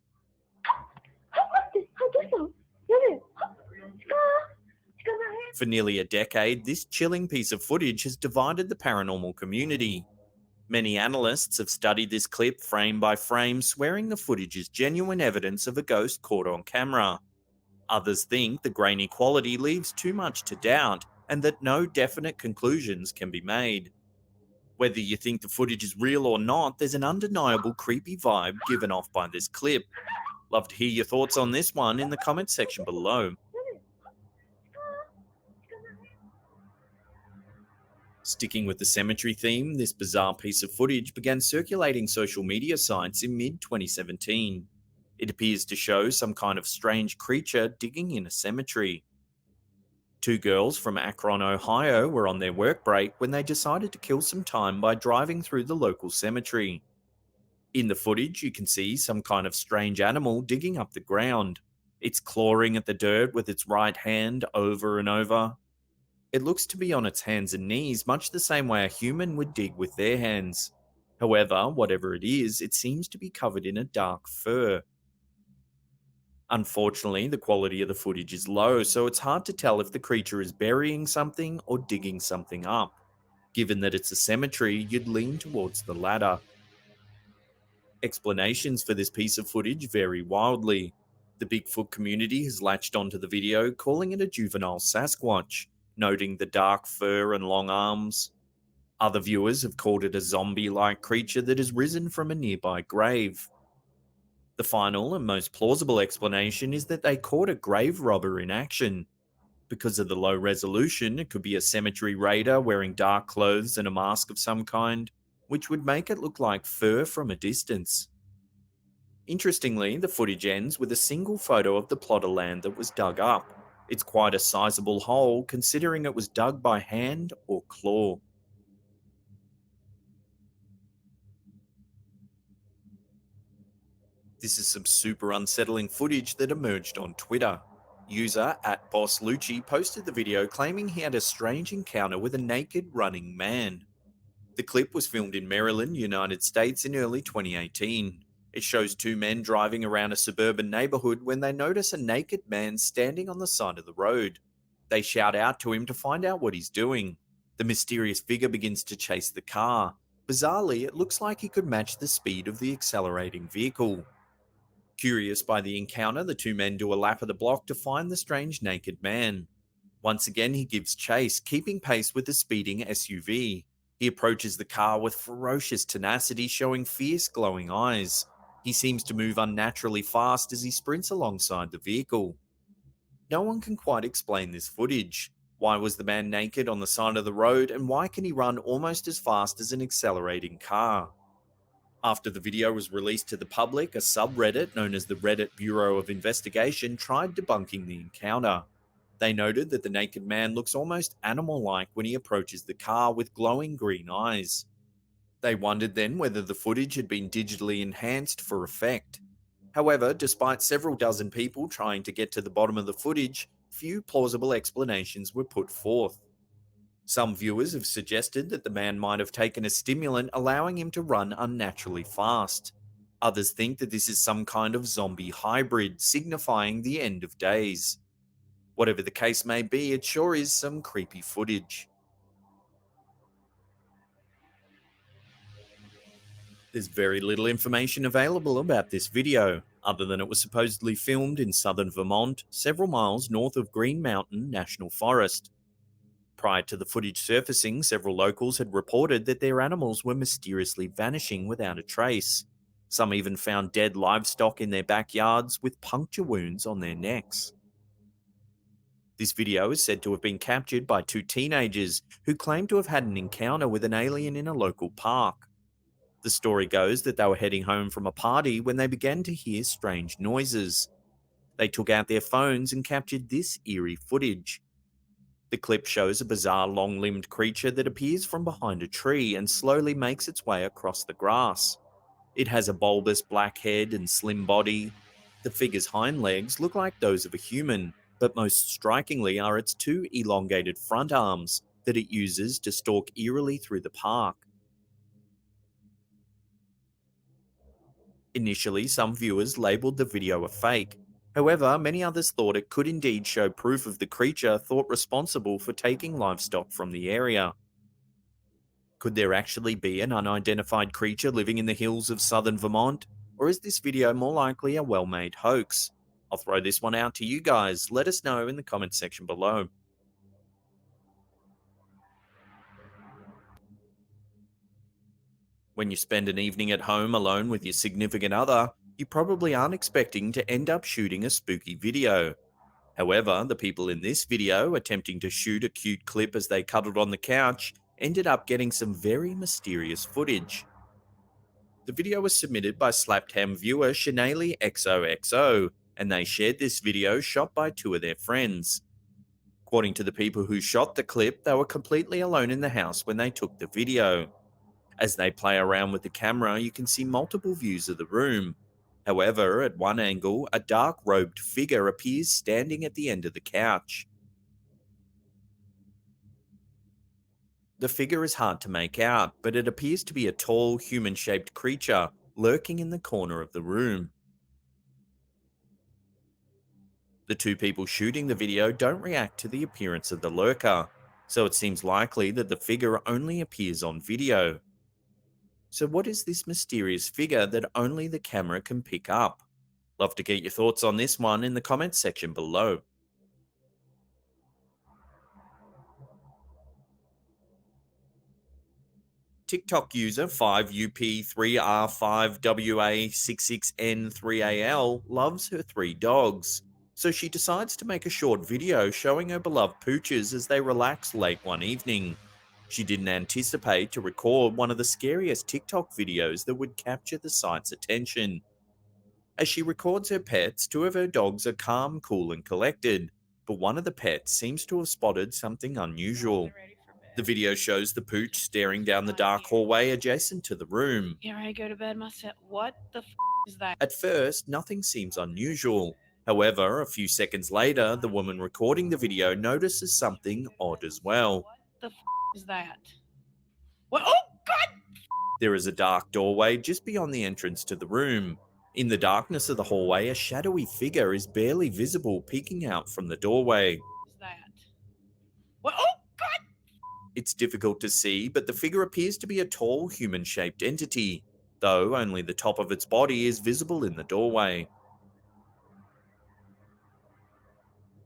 For nearly a decade, this chilling piece of footage has divided the paranormal community. Many analysts have studied this clip frame by frame, swearing the footage is genuine evidence of a ghost caught on camera. Others think the grainy quality leaves too much to doubt and that no definite conclusions can be made. Whether you think the footage is real or not, there's an undeniable creepy vibe given off by this clip. Love to hear your thoughts on this one in the comments section below. Sticking with the cemetery theme, this bizarre piece of footage began circulating social media sites in mid-2017. It appears to show some kind of strange creature digging in a cemetery. Two girls from Akron, Ohio were on their work break when they decided to kill some time by driving through the local cemetery. In the footage, you can see some kind of strange animal digging up the ground. It's clawing at the dirt with its right hand over and over. It looks to be on its hands and knees, much the same way a human would dig with their hands. However, whatever it is, it seems to be covered in a dark fur. Unfortunately, the quality of the footage is low, so it's hard to tell if the creature is burying something or digging something up. Given that it's a cemetery, you'd lean towards the latter. Explanations for this piece of footage vary wildly. The Bigfoot community has latched onto the video, calling it a juvenile Sasquatch, noting the dark fur and long arms. Other viewers have called it a zombie like creature that has risen from a nearby grave. The final and most plausible explanation is that they caught a grave robber in action. Because of the low resolution, it could be a cemetery raider wearing dark clothes and a mask of some kind, which would make it look like fur from a distance. Interestingly, the footage ends with a single photo of the plot of land that was dug up. It's quite a sizable hole considering it was dug by hand or claw. This is some super unsettling footage that emerged on Twitter. User at Boss Lucci posted the video claiming he had a strange encounter with a naked running man. The clip was filmed in Maryland, United States in early 2018. It shows two men driving around a suburban neighborhood when they notice a naked man standing on the side of the road. They shout out to him to find out what he's doing. The mysterious figure begins to chase the car. Bizarrely, it looks like he could match the speed of the accelerating vehicle. Curious by the encounter, the two men do a lap of the block to find the strange naked man. Once again, he gives chase, keeping pace with the speeding SUV. He approaches the car with ferocious tenacity, showing fierce, glowing eyes. He seems to move unnaturally fast as he sprints alongside the vehicle. No one can quite explain this footage. Why was the man naked on the side of the road, and why can he run almost as fast as an accelerating car? After the video was released to the public, a subreddit known as the Reddit Bureau of Investigation tried debunking the encounter. They noted that the naked man looks almost animal like when he approaches the car with glowing green eyes. They wondered then whether the footage had been digitally enhanced for effect. However, despite several dozen people trying to get to the bottom of the footage, few plausible explanations were put forth. Some viewers have suggested that the man might have taken a stimulant, allowing him to run unnaturally fast. Others think that this is some kind of zombie hybrid, signifying the end of days. Whatever the case may be, it sure is some creepy footage. There's very little information available about this video, other than it was supposedly filmed in southern Vermont, several miles north of Green Mountain National Forest. Prior to the footage surfacing, several locals had reported that their animals were mysteriously vanishing without a trace. Some even found dead livestock in their backyards with puncture wounds on their necks. This video is said to have been captured by two teenagers who claim to have had an encounter with an alien in a local park. The story goes that they were heading home from a party when they began to hear strange noises. They took out their phones and captured this eerie footage. The clip shows a bizarre long limbed creature that appears from behind a tree and slowly makes its way across the grass. It has a bulbous black head and slim body. The figure's hind legs look like those of a human, but most strikingly are its two elongated front arms that it uses to stalk eerily through the park. Initially, some viewers labelled the video a fake. However, many others thought it could indeed show proof of the creature thought responsible for taking livestock from the area. Could there actually be an unidentified creature living in the hills of southern Vermont? Or is this video more likely a well-made hoax? I'll throw this one out to you guys. Let us know in the comments section below. When you spend an evening at home alone with your significant other, you probably aren't expecting to end up shooting a spooky video. However, the people in this video attempting to shoot a cute clip as they cuddled on the couch ended up getting some very mysterious footage. The video was submitted by Slapped Ham viewer Shanaley XOXO, and they shared this video shot by two of their friends. According to the people who shot the clip, they were completely alone in the house when they took the video. As they play around with the camera, you can see multiple views of the room. However, at one angle, a dark robed figure appears standing at the end of the couch. The figure is hard to make out, but it appears to be a tall, human-shaped creature lurking in the corner of the room. The two people shooting the video don't react to the appearance of the lurker, so it seems likely that the figure only appears on video. So what is this mysterious figure that only the camera can pick up? Love to get your thoughts on this one in the comments section below. TikTok user 5UP3R5WA66N3AL loves her 3 dogs, so she decides to make a short video showing her beloved pooches as they relax late one evening. She didn't anticipate to record one of the scariest TikTok videos that would capture the site's attention. As she records her pets, 2 of her dogs are calm, cool, and collected, but one of the pets seems to have spotted something unusual. The video shows the pooch staring down the dark hallway adjacent to the room. Get ready to go to bed myself. What the is that? At first, nothing seems unusual. However, a few seconds later, the woman recording the video notices something odd as well. What the is that? What? Oh, God! There is a dark doorway just beyond the entrance to the room. In the darkness of the hallway, a shadowy figure is barely visible peeking out from the doorway. Is that? What? Oh, God! It's difficult to see, but the figure appears to be a tall, human-shaped entity, though only the top of its body is visible in the doorway.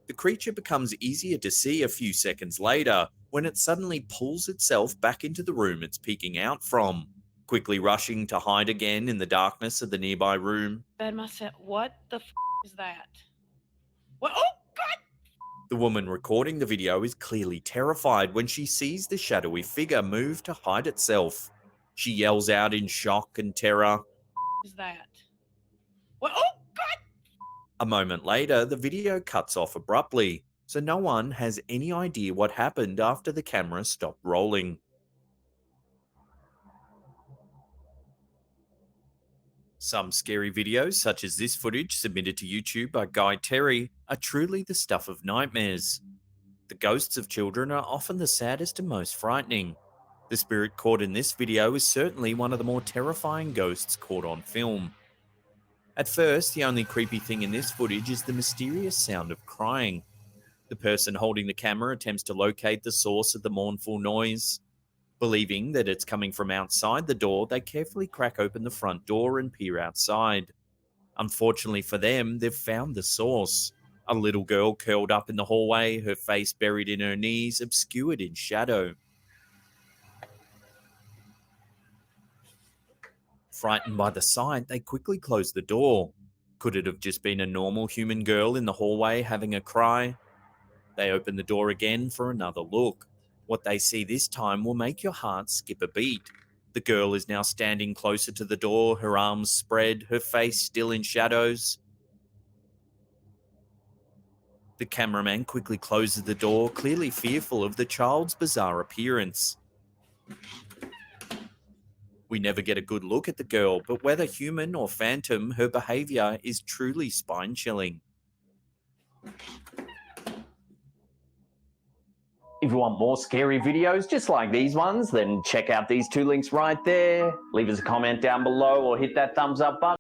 The creature becomes easier to see a few seconds later, when it suddenly pulls itself back into the room it's peeking out from, quickly rushing to hide again in the darkness of the nearby room. Bed myself. What the is that? What? Oh, God! The woman recording the video is clearly terrified when she sees the shadowy figure move to hide itself. She yells out in shock and terror. Is that? What? Oh, God! A moment later, the video cuts off abruptly, so no one has any idea what happened after the camera stopped rolling. Some scary videos, such as this footage submitted to YouTube by Guy Terry, are truly the stuff of nightmares. The ghosts of children are often the saddest and most frightening. The spirit caught in this video is certainly one of the more terrifying ghosts caught on film. At first, the only creepy thing in this footage is the mysterious sound of crying. The person holding the camera attempts to locate the source of the mournful noise. Believing that it's coming from outside the door, they carefully crack open the front door and peer outside. Unfortunately for them, they've found the source. A little girl curled up in the hallway, her face buried in her knees, obscured in shadow. Frightened by the sight, they quickly close the door. Could it have just been a normal human girl in the hallway having a cry? They open the door again for another look. What they see this time will make your heart skip a beat. The girl is now standing closer to the door, her arms spread, her face still in shadows. The cameraman quickly closes the door, clearly fearful of the child's bizarre appearance. We never get a good look at the girl, but whether human or phantom, her behavior is truly spine-chilling. If you want more scary videos just like these ones, then check out these 2 links right there. Leave us a comment down below or hit that thumbs up button.